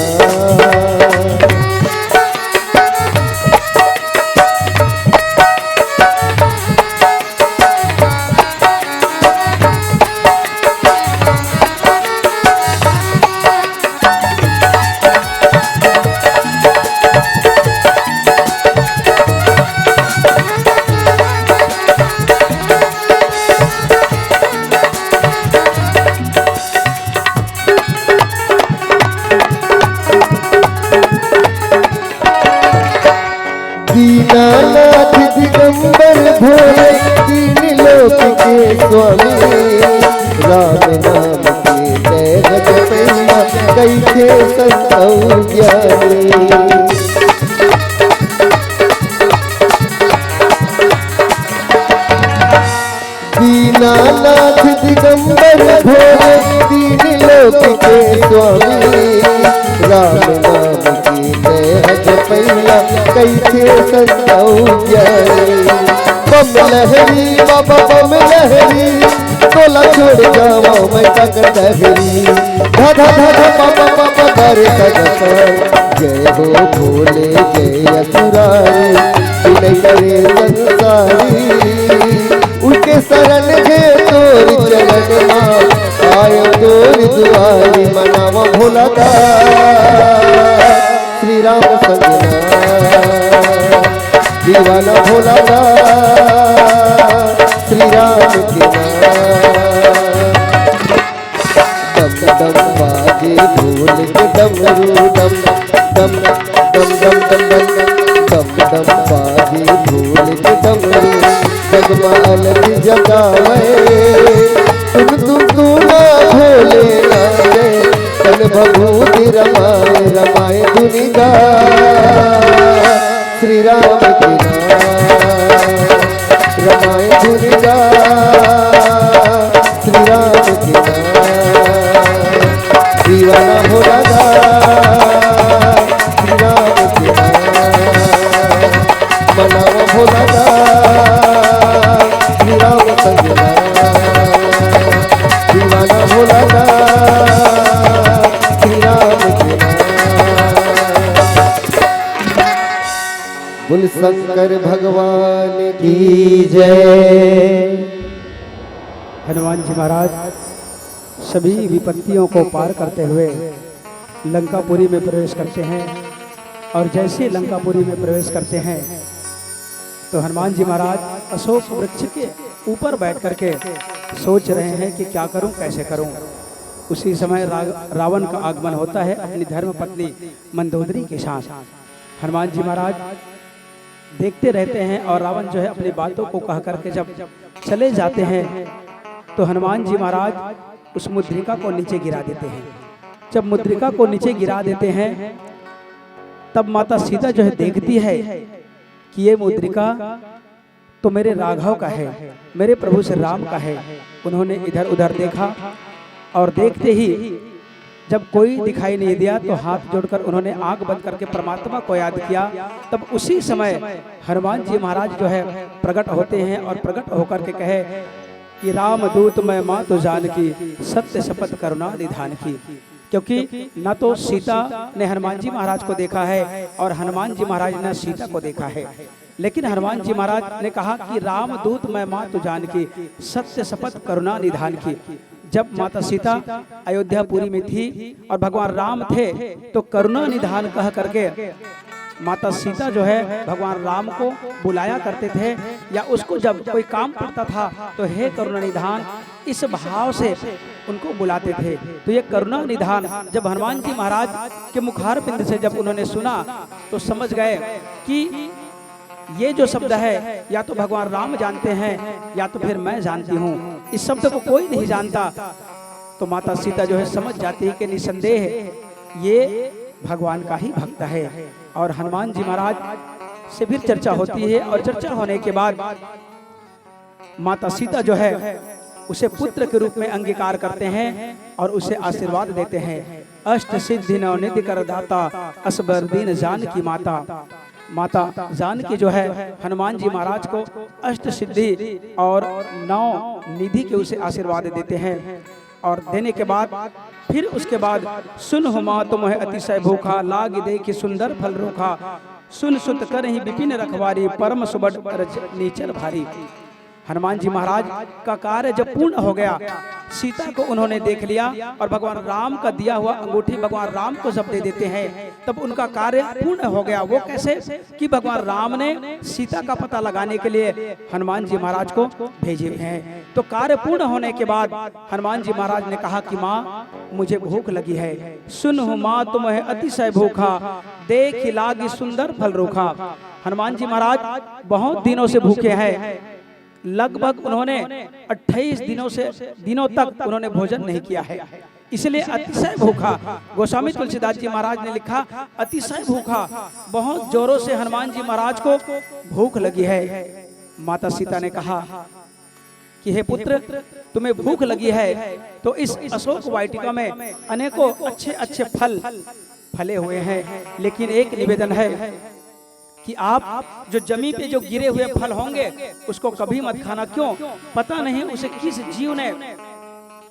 दीनानाथ दिगंबर भोले तीन लोक के स्वामी। राम नाम के जय जपैया कई थे संतौ ज्ञानी। दीनानाथ दिगंबर भोले तीन लोक के स्वामी। राम नाम की जय जपैया कई थे संतौ ज्ञानी। बम लहरी बाबा बम लहरी तोला छोड़ जावा मैं तक डहरी। धधा धधा पापा पापा करे सदा जय हो भोले जय असुरारी। विनय करे संसारी उनके शरण है तोर चरण माँ आयो तोर दुआरी मनावा भोला का। श्री राम संगना दीवाना भोला का। श्री राम के नाम दम दम बाजे ढोल के डमरू डम दम दम दम दम दम दम दम बाजे ढोल के डमरू। जगमाल की जगावे तुम ना भोले नारे। तन भभूति रमाए रमाए दुनिया। श्री राम के नाम रमाए दुनिया। श्री राम के नाम दीवाना भोला गा। श्री राम के नाम मनावा भोला गा। श्री राम संगना दीवाना भोला गा। श्री राम के नाम बोल शंकर भगवान की जय। हनुमान जी महाराज सभी विपत्तियों को पार करते हुए लंकापुरी में प्रवेश करते हैं। और जैसे लंकापुरी में प्रवेश करते हैं तो हनुमान जी महाराज अशोक वृक्ष के ऊपर बैठ करके सोच रहे हैं कि क्या करूं कैसे करूं। उसी समय रावण का आगमन होता है अपनी धर्म पत्नी मंदोदरी के साथ। हनुमान जी महाराज देखते रहते हैं और रावण जो है अपनी बातों को कह करके जब चले जाते हैं तो हनुमान जी महाराज उस मुद्रिका को नीचे गिरा देते हैं। जब मुद्रिका को नीचे गिरा देते हैं तब माता सीता जो है देखती है कि ये मुद्रिका तो मेरे राघव का है, मेरे प्रभु श्री राम का है। उन्होंने इधर उधर देखा और देखते ही जब कोई दिखाई नहीं दिया तो हाथ जोड़कर उन्होंने आंख बंद करके परमात्मा को याद किया। तब उसी समय हनुमान जी महाराज जो है प्रकट होते हैं और प्रकट होकर के कहे कि राम दूत मैं माँ तो जानकी सत्य शपथ करुणा निधान की। क्योंकि न तो सीता ने हनुमान जी महाराज को देखा है और हनुमान जी महाराज ने सीता को देखा है, लेकिन हनुमान जी महाराज ने कहा कि राम दूत मैं माँ तो जानकी सत्य शपथ करुणा निधान की। जब माता सीता अयोध्यापुरी में थी और भगवान राम थे तो करुणा निधान कह करके माता सीता जो है भगवान राम को बुलाया करते थे, या उसको जब कोई काम पड़ता था तो हे करुणा निधान, इस भाव से उनको बुलाते थे। तो ये करुणा निधान जब हनुमान जी महाराज के मुखार बिंद से जब उन्होंने सुना तो समझ गए कि ये जो शब्द है या तो भगवान राम जानते हैं या तो फिर मैं जानती हूँ, इस शब्द को कोई नहीं जानता। तो माता सीता जो है समझ जाती है कि निसंदेह ये भगवान का ही भक्त है। और हनुमान जी महाराज से फिर चर्चा होती है, और चर्चा होने के बाद माता सीता जो है उसे पुत्र के रूप में अंगीकार करते हैं और उसे आशीर्वाद देते हैं। अष्ट सिद्धि नवनिधि कर दाता, असबर दीन जानकी माता। माता जानकी जो है हनुमान जी महाराज को अष्ट सिद्धि और नौ निधि के उसे आशीर्वाद देते हैं। और देने के बाद फिर उसके बाद सुन हो माँ तुम है अतिशय भूखा, लाग देखी सुंदर फल रूखा, सुन सुत कर ही विपिन रखवारी, परम सुबट नीचल भारी। हनुमान जी महाराज का कार्य जब पूर्ण हो गया, सीता को उन्होंने देख लिया और भगवान राम का दिया हुआ अंगूठी भगवान राम को जब दे देते हैं तब उनका कार्य पूर्ण हो गया। वो कैसे कि भगवान राम ने सीता का पता लगाने के लिए हनुमान जी महाराज को भेजे हैं। तो कार्य पूर्ण होने के बाद हनुमान जी महाराज ने कहा कि माँ मुझे भूख लगी है, सुन हो माँ तुम है अतिशय भूखा, देख लागी सुंदर फल रूखा। हनुमान जी महाराज बहुत दिनों से भूखे हैं, लगभग उन्होंने 28 दिनों तक उन्होंने भोजन नहीं किया है, इसलिए अतिशय भूखा। गोस्वामी तुलसीदास जी महाराज ने लिखा अतिशय भूखा, बहुत जोरों से हनुमान जी महाराज को भूख लगी है। माता सीता ने कहा कि हे पुत्र तुम्हें भूख लगी है तो इस अशोक वाटिका में अनेकों अच्छे अच्छे फल फले हुए हैं, लेकिन एक निवेदन है कि आप जो जमीन पे जो गिरे हुए फल होंगे उसको कभी मत खाना। क्यों? पता नहीं उसे किस जीव ने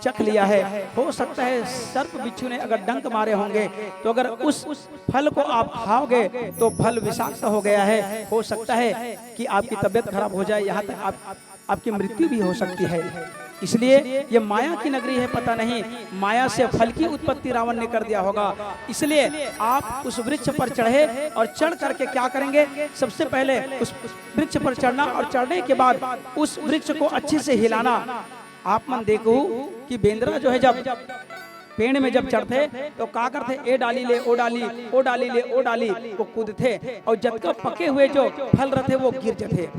चख लिया है। हो सकता है सर्प बिच्छू ने अगर डंक मारे होंगे तो अगर उस फल को आप खाओगे तो फल विषाक्त हो गया है। हो सकता है कि आपकी तबीयत खराब हो जाए, यहाँ तक आपकी मृत्यु भी हो सकती है। इसलिए ये माया की नगरी है, पता नहीं माया से फल की उत्पत्ति रावण ने कर दिया होगा। इसलिए आप उस वृक्ष पर चढ़े और चढ़ करके क्या करेंगे, सबसे पहले उस वृक्ष पर चढ़ना और चढ़ने के बाद उस वृक्ष को अच्छे से हिलाना। आप मन देखो कि बेंद्रा जो है जब पेड़ में जब चढ़ते तो क्या करते, ए डाली ले ओ डाली, ओ डाली ले ओ डाली, वो कूदते और जब तक पके हुए जो फल रहते वो गिर जाते।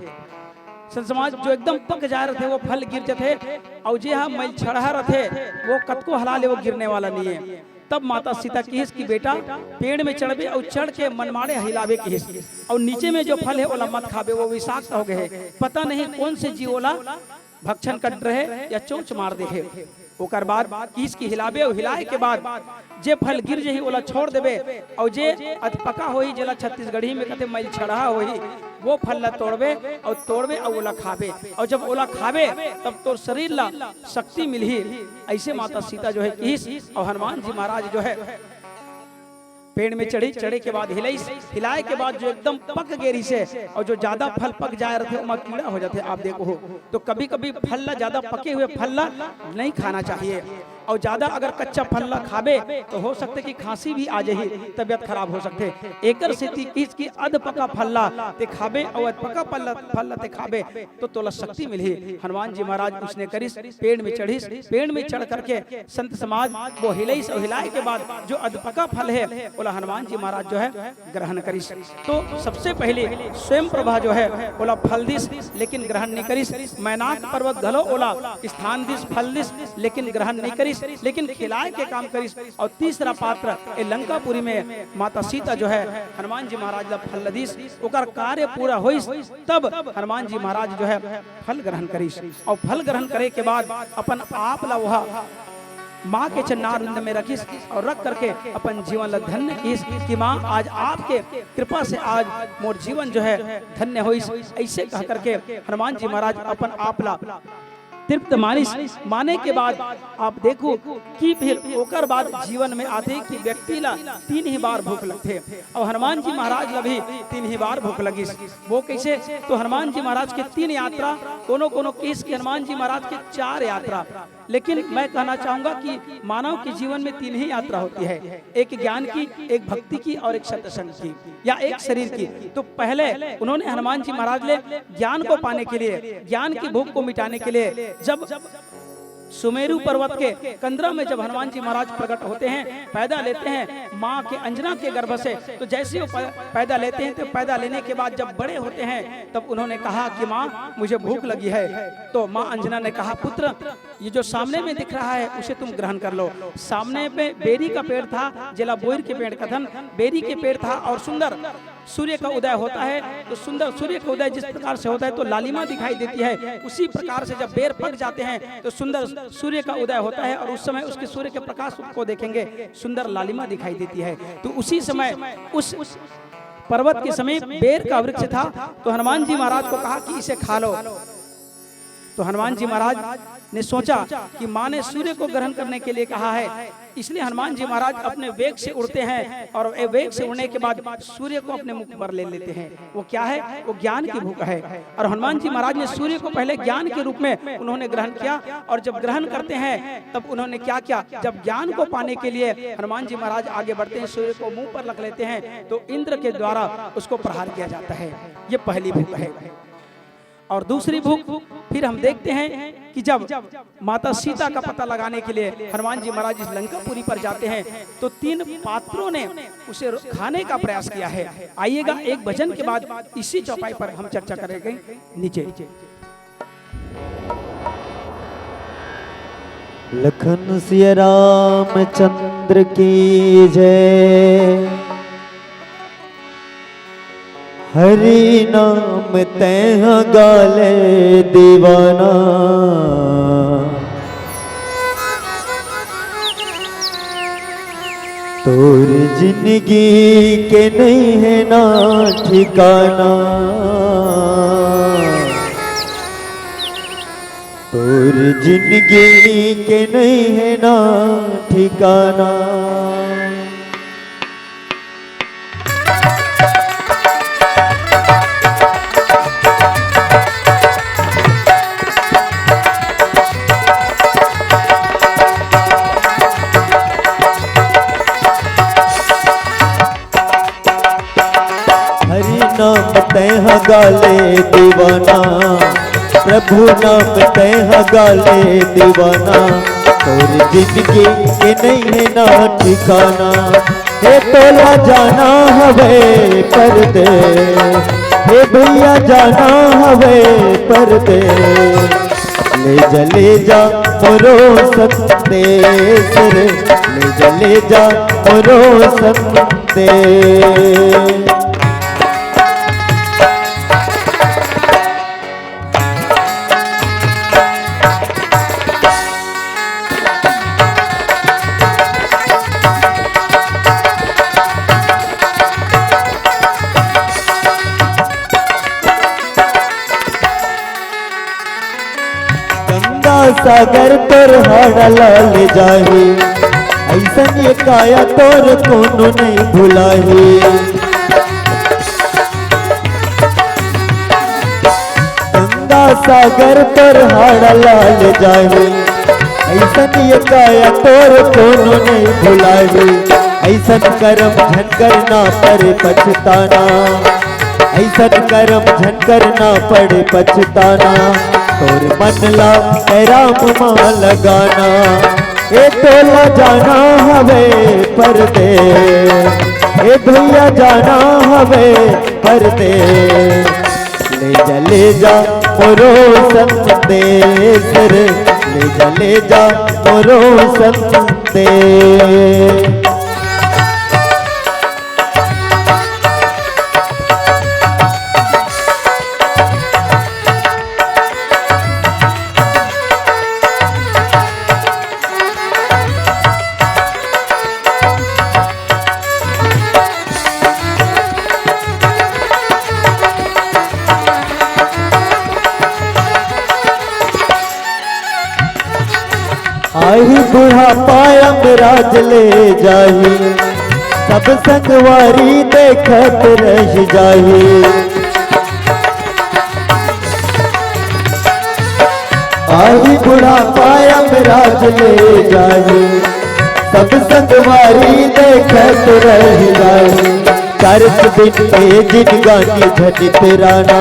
समाज जो एकदम पक जा रहे थे वो फल गिर जाते, और जे हाँ मैल छड़ा रहे वो कतको हला ले वो गिरने वाला नहीं है। तब माता सीता की हिस की बेटा पेड़ में चढ़बे और चढ़ के मनमाड़े हिलावे की हिस, और नीचे में जो फल है ओला मत खाबे, वो विषाक्त हो गए। पता नहीं कौन से जीव ओला भक्षण कर रहे या चोंच मार दे है। ओकर बाद किस की हिलाबे और हिलाए के बाद जे फल गिर जही ओला छोड़ देबे, और जे अधपका होई जेला छत्तीसगढ़ी में कहते मैल छड़ा होई वो फल ला तोड़बे और ओला खाबे, और जब ओला खाबे तब तो शरीर ला शक्ति मिली। ऐसे माता सीता जो है किस और हनुमान जी महाराज जो है पेड़ में चढ़े के बाद हिलाए के बाद जो एकदम पक गेरी से, और जो ज्यादा फल पक जाए रहते उमा कीड़ा हो जाते। आप देखो हो तो कभी कभी फल ला ज्यादा पके हुए फल ला नहीं खाना चाहिए, और ज्यादा अगर कच्चा फल ला खाबे तो हो सकते कि खांसी भी आ जाए, तबियत खराब हो सकते। एकर से किस की अध पका फल ला ते खाबे और अध पका फल ला ते खाबे तो तोला शक्ति मिली। हनुमान जी महाराज उसने करिस, पेड़ में चढ़िस, पेड़ में चढ़ करके संत समाज वो हिलाइस, और हिलाए के बाद जो अध पका फल है बोला हनुमान जी महाराज जो है ग्रहण करिस। तो सबसे पहले स्वयं प्रभा जो है बोला फल दिस लेकिन ग्रहण नहीं करिस, मैनाक पर्वत घलो ओला स्थान दिस फल दिस लेकिन ग्रहण नहीं करिस, लेकिन खिलाए के काम करिस। और तीसरा पात्र ए लंकापुरी में माता सीता जो है हनुमान जी महाराज ला फल दिस, ओकर कार्य पूरा होइस तब हनुमान जी महाराज जो है फल ग्रहण करिस। और फल ग्रहण करे के बाद अपन आप ला वहा माँ के चरणारविंद में रखिस और रख करके अपन जीवन ला धन्य किस कि माँ आज आपके कृपा से आज मोर जीवन जो है धन्य होइस। ऐसे कह करके हनुमान जी महाराज अपन आप ला तृप्त माने के बाद आप देखो कि फिर ओकर बाद जीवन में आते कि व्यक्ति ला 3 ही बार भूख लगते। और हनुमान जी महाराज ला भी 3 ही बार भूख लगी। वो कैसे? तो हनुमान जी महाराज के 3 यात्रा, कोनो केस के हनुमान जी महाराज के 4 यात्रा। लेकिन मैं कहना चाहूंगा कि मानव के जीवन में 3 ही यात्रा होती है, एक ज्ञान की, एक भक्ति की और एक सत्संग की या एक शरीर की। तो पहले उन्होंने हनुमान जी महाराज ले ज्ञान को पाने के लिए, ज्ञान की भूख को मिटाने के लिए जब सुमेरु पर्वत के कंदरा में जब हनुमान जी महाराज प्रकट होते हैं, पैदा लेते हैं माँ के अंजना के गर्भ से, तो जैसे वो पैदा लेते हैं तो पैदा लेने के बाद जब बड़े होते हैं तब उन्होंने कहा कि माँ मुझे भूख लगी है। तो माँ अंजना ने कहा पुत्र ये जो सामने में दिख रहा है उसे तुम ग्रहण कर लो। सामने पे बेरी का पेड़ था, जेला बोर के पेड़ का धन बेरी के पेड़ था और सुंदर सूर्य का उदय होता है। तो सुंदर सूर्य का उदय जिस प्रकार से होता है तो लालिमा दिखाई देती है, उसी प्रकार से जब बेर पक जाते हैं तो सुंदर सूर्य का उदय होता है और उस समय उसके सूर्य के प्रकाश को देखेंगे सुंदर लालिमा दिखाई देती है। तो उसी समय उस पर्वत के समीप बेर का वृक्ष था। तो हनुमान जी महाराज को कहा कि इसे खा लो। तो हनुमान जी महाराज ने सोचा कि माँ ने सूर्य को ग्रहण करने के लिए कहा है, इसलिए हनुमान जी महाराज अपने वेग से उड़ते हैं और वेग से उड़ने के बाद सूर्य को अपने मुख पर ले लेते हैं। वो क्या है? वो ज्ञान की भूख है। और हनुमान जी महाराज ने सूर्य को पहले ज्ञान के रूप में उन्होंने ग्रहण किया और जब ग्रहण करते हैं तब उन्होंने क्या किया? जब ज्ञान को पाने के लिए हनुमान जी महाराज आगे बढ़ते हैं, सूर्य को मुंह पर रख लेते हैं तो इंद्र के द्वारा उसको प्रहार किया जाता है। ये पहली भूख है। और दूसरी भूख फिर हम देखते हैं कि जब माता सीता का पता लगाने के लिए हनुमान जी महाराज इस लंकापुरी पर जाते हैं तो 3 पात्रों ने उसे खाने का प्रयास किया है। आइएगा एक भजन के बाद इसी चौपाई पर हम चर्चा करेंगे। नीचे लखन सिया रामचंद्र की जय। हरि नाम तैह गाले दीवाना। तोर जिंदगी के नहीं है ना ठिकाना। तोर जिंदगी के नहीं है ना ठिकाना। नाम तैह गाले दीवाना। प्रभु नाम तैह गाले दीवाना। तोर जिंदगी के नहीं है ना ठिकाना। हे तोला जाना हवे परदे। हे भैया जाना हवे परदे। ले जा मोरो संदेश रे। ले जा मोरो संदेश। सागर तोर हाड़ा लाल जाही। ऐसन ये काया तोर कोनो नहीं भुलाही। गंगा सागर तोर हाड़ा लाल जाही। ऐसन ये काया तोर कोनो नहीं भुलाही। ऐसन कर्म झन करना पड़े पछताना। ऐसन कर्म झन करना पड़े पछताना। तोर मन ला राम माँ लगाना। ए तोला जाना हवे परदे। ए भैया जाना हवे परदे। ले जा मोरो संदेश रे। ले जा मोरो संदेश। आही बुढ़ापा अमराज ले जाही, सब संगवारी देखत रह जाही। आही बुढ़ापा अमराज ले जाही, सब संगवारी देखत रह जाही। चरच दिन पे जिन गानी झनित राना,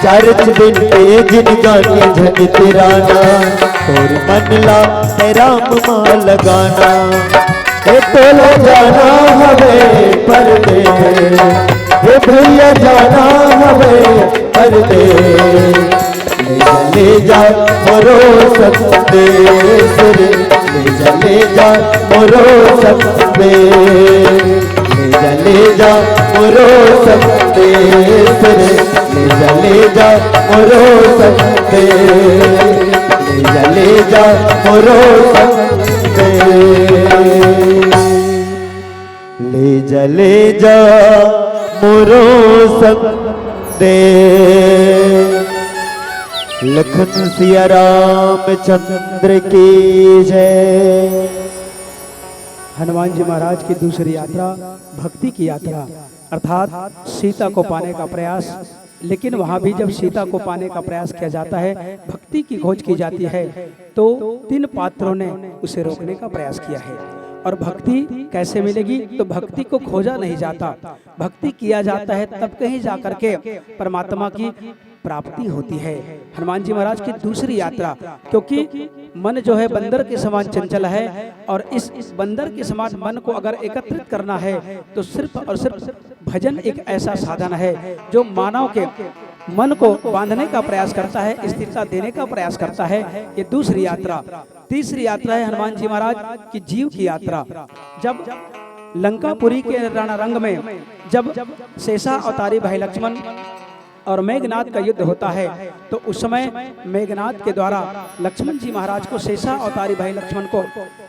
चरच दिन पे जिन गानी झनित राना। और मन ला राम माँ लगाना, ए तोला जाना हवे परदे, ए भैया जाना हवे परदे। ले जा मोरो संदेश रे, ले जा मोरो संदेश, ले जा मोरो संदेश रे, ले जा मोरो संदेश, ले जा मोरो संदेश, ले जा मोरो संदेश। लखन सिया रामचंद्र की जय। हनुमान जी महाराज की दूसरी यात्रा भक्ति की यात्रा, अर्थात सीता को पाने का प्रयास। लेकिन वहाँ भी जब सीता को पाने का प्रयास किया जाता है, भक्ति की खोज की जाती है, तो 3 पात्रों ने उसे रोकने का प्रयास किया है। और भक्ति कैसे मिलेगी? तो भक्ति को खोजा नहीं जाता, भक्ति किया जाता है, तब कहीं जाकर के परमात्मा की प्राप्ति होती है। हनुमान जी महाराज की दूसरी यात्रा, क्योंकि मन जो है बंदर के समान चंचल है, और इस बंदर के समान मन को अगर एकत्रित करना है तो सिर्फ और सिर्फ भजन एक ऐसा साधन है जो मानव के मन को बांधने का प्रयास करता है, स्थिरता देने का प्रयास करता है। ये दूसरी यात्रा। तीसरी यात्रा है हनुमान जी महाराज की जीव की यात्रा। जब लंकापुरी के रणरंग में जब शेषा अवतारी भाई लक्ष्मण और मेघनाद का युद्ध होता है, तो उस समय मेघनाद के द्वारा लक्ष्मण जी महाराज को, शेषा अवतारी भाई लक्ष्मण को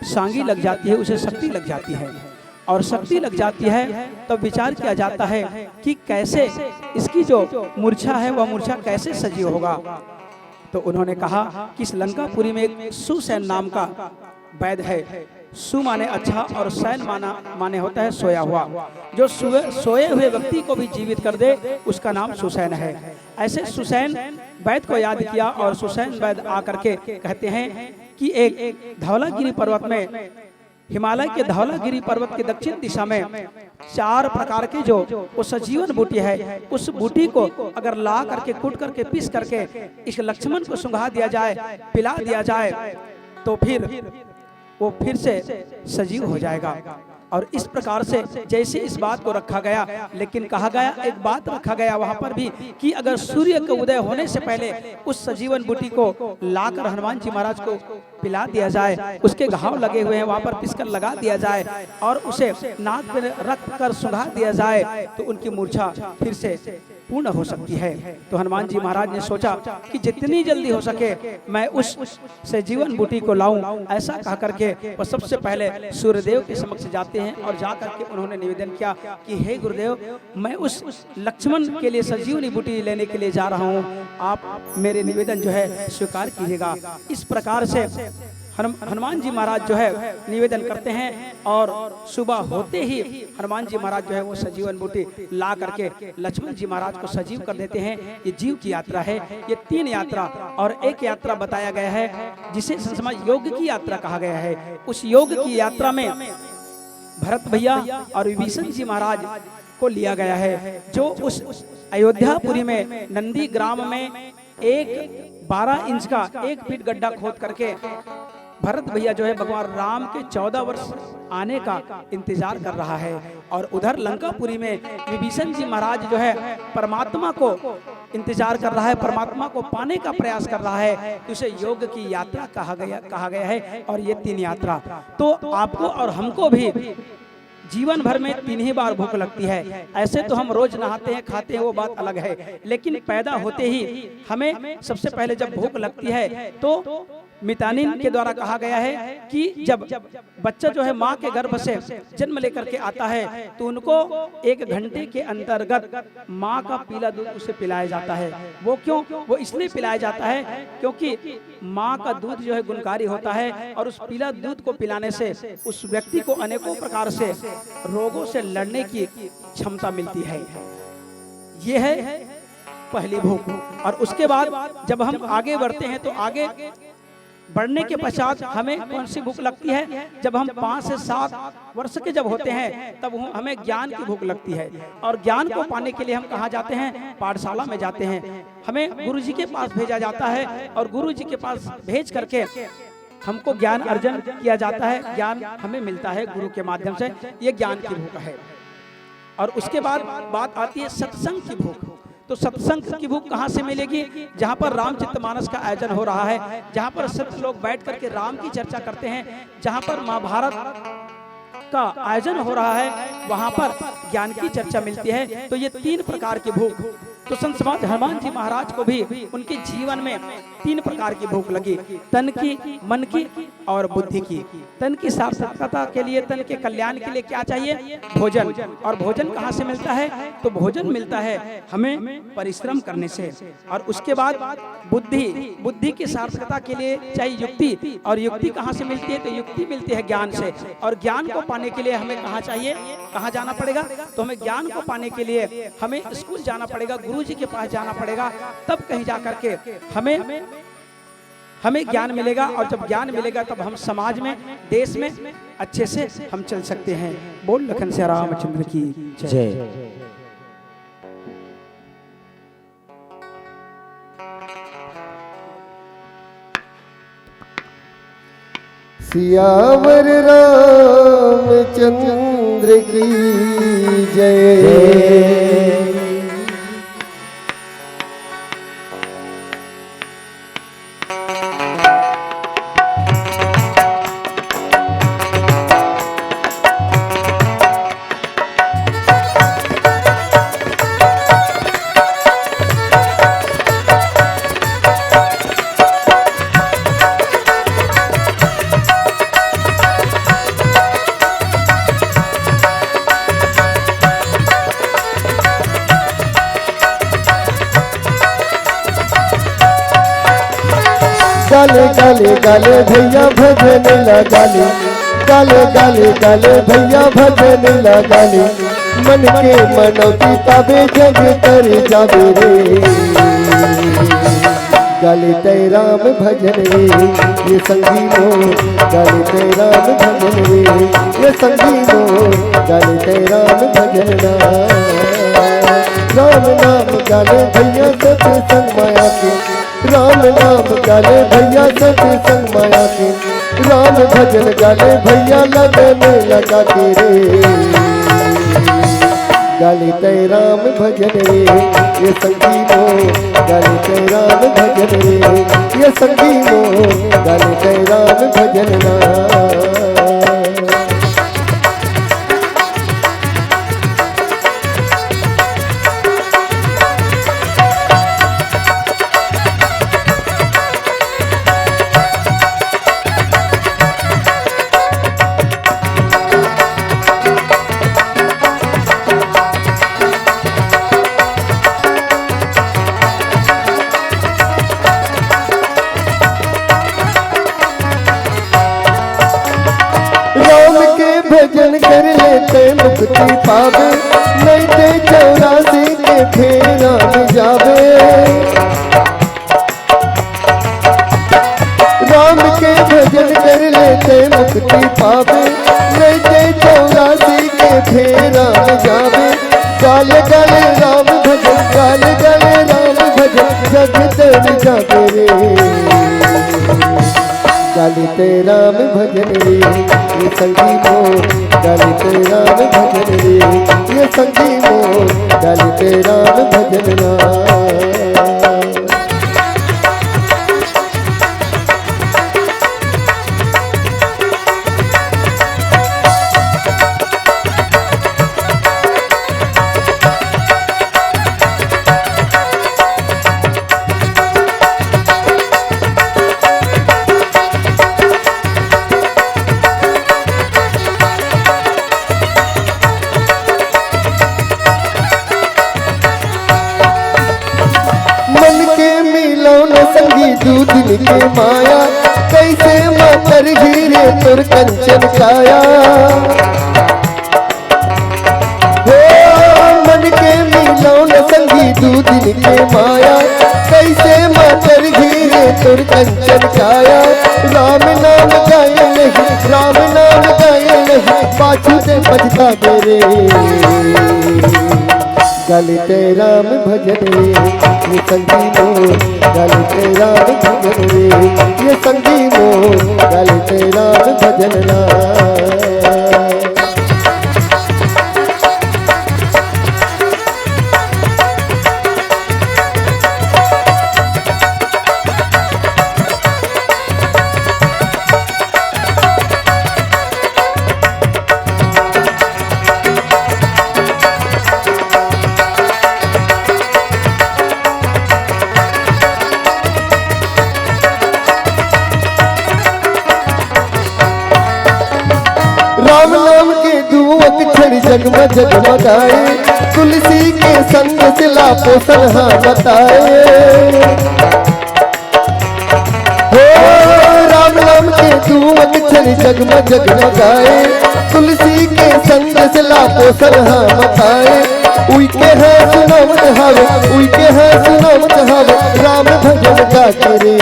सांगी लग जाती है, उसे शक्ति लग जाती है। और शक्ति लग जाती है तब विचार किया जाता है कि कैसे इसकी जो मूर्छा है वह मूर्छा कैसे सजीव होगा। तो उन्होंने कहा कि इस लंकापुरी में एक सुसैन नाम का वैद्य है। सु माने अच्छा और सैन माने होता है सोया हुआ। जो सोए हुए व्यक्ति को भी जीवित कर दे उसका नाम सुसैन है। ऐसे सुसैन वैद्य को याद किया और सुसैन वैद्य आकर के कहते हैं कि एक धौलागिरी पर्वत में, हिमालय के धौलागिरी पर्वत के दक्षिण दिशा में 4 प्रकार के जो वो सजीवन बूटी है, उस बूटी को अगर ला करके कूट करके पीस करके इस लक्ष्मण को सुंघा दिया जाए, पिला दिया जाए, तो फिर वो फिर से सजीव हो जाएगा। और इस प्रकार से जैसे इस बात को रखा गया, लेकिन कहा गया, एक बात रखा गया वहां पर भी कि अगर सूर्य के उदय होने से पहले उस सजीवन बूटी को लाकर हनुमान जी महाराज को पिला दिया जाए, उसके घाव लगे हुए हैं वहां पर पिसकर लगा दिया जाए और उसे नाक में रख कर सुंघा दिया जाए, तो उनकी मूर्छा फिर से पूर्ण हो सकती है। तो हनुमान जी महाराज ने सोचा कि जितनी जल्दी हो सके मैं उस से जीवन बूटी को लाऊं। ऐसा कह करके वो सबसे पहले सूर्यदेव के समक्ष जाते हैं और जाकर के उन्होंने निवेदन किया कि हे गुरुदेव, मैं उस लक्ष्मण के लिए सजीवनी बूटी लेने के लिए जा रहा हूं, आप मेरे निवेदन जो है स्वीकार कीजिएगा। इस प्रकार से हनुमान जी महाराज जो है निवेदन करते हैं और सुबह होते ही हनुमान जी महाराज जो है वो सजीवन बूटी ला करके लक्ष्मण जी महाराज को सजीव कर देते हैं। ये जीव की यात्रा है। ये 3 यात्रा और एक यात्रा बताया गया है जिसे संसमा योग की यात्रा कहा गया है। उस योग की यात्रा में भरत भैया और विभीषण जी महाराज को लिया गया है, जो उस अयोध्यापुरी में नंदी ग्राम में एक 12 इंच का 1 फीट गड्ढा खोद करके भरत भैया जो है भगवान राम के 14 वर्ष आने का इंतजार कर रहा है। और उधर लंकापुरी में विभीषण जी महाराज जो है परमात्मा को इंतजार कर रहा है, परमात्मा को पाने का प्रयास कर रहा है। तो इसे योग की यात्रा कहा गया है। और ये 3 यात्रा तो आपको और हमको भी जीवन भर में 3 ही बार भूख लगती है। ऐसे तो हम रोज नहाते हैं, खाते हैं, वो बात अलग है, लेकिन पैदा होते ही हमें सबसे पहले जब भूख लगती है तो मितानिन के द्वारा कहा गया है कि जब बच्चा जो है माँ के गर्भ से जन्म लेकर के आता है तो उनको 1 घंटे के अंतर्गत माँ का पीला दूध उसे पिलाया जाता है। वो क्यों? वो इसलिए पिलाया जाता है क्योंकि माँ का दूध जो है गुणकारी होता है और उस पीला दूध को पिलाने से उस व्यक्ति को अनेकों प्रकार से रोगों से लड़ने की क्षमता मिलती है। ये है पहली भूख। और उसके बाद जब हम आगे बढ़ते हैं तो आगे बढ़ने के पश्चात हमें कौन सी भूख लगती है? जब हम 5 से 7 वर्ष के जब होते हैं तब हमें ज्ञान की भूख लगती है। और ज्ञान को पाने के लिए हम कहाँ जाते हैं? पाठशाला में जाते हैं। हमें गुरुजी के पास भेजा जाता है और गुरुजी के पास भेज करके हमको ज्ञान अर्जन किया जाता है। ज्ञान हमें मिलता है गुरु के माध्यम से। ये ज्ञान की भूख है। और उसके बाद बात आती है सत्संग की भूख। तो सत्संग की भूख कहाँ से मिलेगी? जहाँ पर रामचरितमानस का आयोजन हो रहा है, जहाँ पर सब लोग बैठ करके राम की चर्चा करते हैं, जहाँ पर महाभारत का आयोजन हो रहा है, वहाँ पर ज्ञान की चर्चा मिलती है। तो ये 3 प्रकार की भूख। तो संत समाज हनुमान जी महाराज को भी उनके जीवन में 3 प्रकार की भूख लगी, तन की, मन की और बुद्धि की। तन की सार्थकता के लिए, तन के कल्याण के लिए क्या चाहिए? भोजन। और भोजन कहाँ से मिलता है? तो भोजन मिलता है हमें परिश्रम करने से। और उसके बाद बुद्धि। बुद्धि की सार्थकता के लिए चाहिए युक्ति। और युक्ति कहाँ से मिलती है? तो युक्ति मिलती है ज्ञान से। और ज्ञान को पाने के लिए हमें कहाँ चाहिए? कहाँ जाना पड़ेगा? तो हमें ज्ञान को पाने के लिए हमें स्कूल जाना पड़ेगा, गुरुजी के पास जाना पड़ेगा, तब कहीं जा करके हमें ज्ञान मिलेगा। और जब ज्ञान मिलेगा तब हम समाज में, देश में अच्छे से हम चल सकते हैं। बोल लखन से रामचंद्र की जय। सियावर रामचंद्र की जय। गाले गाले गाले भैया भजन लगाले, गाले गाले गाले भैया भजन लगाले, मन के मनौती पावे जग कर जावे रे। गाले तय राम भजन रे ये संगी मोर, गाले तय राम भजन रे ये संगी मोर, गाले तय राम भजन ना। राम नाम गाले भैया सत्संग माया के, राम नाम गाले भैया सत्संग माया के, राम भजन गाले भैया लगन लगा के रे। गाले तय राम भजन रे ये संगी मोर, गाले तय राम भजन रे ये संगी मोर, गाले तय राम भजन ना। भजन कर लेते मुक्ति पावे, नहीं ते 84 के फेरा में जावे। राम के भजन कर लेते मुक्ति पावे, नहीं ते 84 के फेरा में जावे। गाले गाले राम भजन, गाले गाले राम भजन, जग तर जागे रे। गाले ते राम भजन रे ये संगी मोर, गाले ते राम भजन रे ये संगी मोर, गाले ते राम भजन ना। दूधनी के माया कैसे मातर हीरे तुर कंचन काया हो मन के मिलौन संगी दूधनी के माया कैसे मातर हीरे तुर कंचन काया राम नाम गाए नहीं राम नाम गाए नहीं पाछू से बजता मेरे गलते राम भजन रे ये संगी मोर गलते राम भजन रे ये संगी मोर गलते राम भजन रा राम नाम के दुअक छड़ जगमग जगमगाए तुलसी के संग सिला पोषण हाँ बताए हो राम नाम के दुअक छड़ जगमग जगमगाए तुलसी के संग सिला पोषण हाँ बताए उइके है सुनावत हावे उइके है सुनावत हावे राम भजन का करे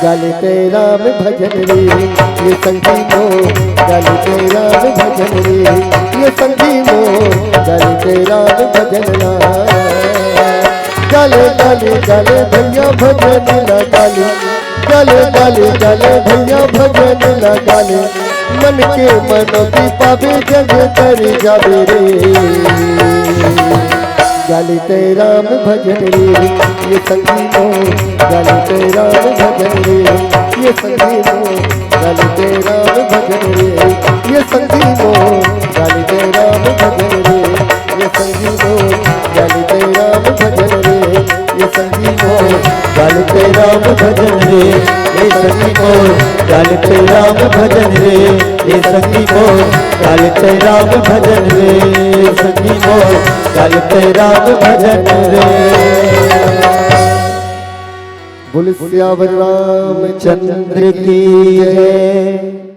गलते राम भजन रे ये संगी मोर गलते राम भजन रे ये संगी मोर गलते राम भजन रा गले गले गले भैया भजन लगाले गले गले गले भैया भजन लगाले मन के मनोती पावे जग कर जावे रे गलते राम भजन रे ये संगी मोर गलते राम भजन रे ये संगी मोर गलते राम भजन रे ये संगी मोर गलते राम भजन रे ये संगी मोर गलते राम भजन रे ये संगी मोर गलते राम भजन रे ये संगी मोर गलते राम भजन रे ये संगी मोर गलते राम भजन रे ये संगी मोर गलते राम भजन रे बोल सियावर रामचंद्र चंद्र की जय।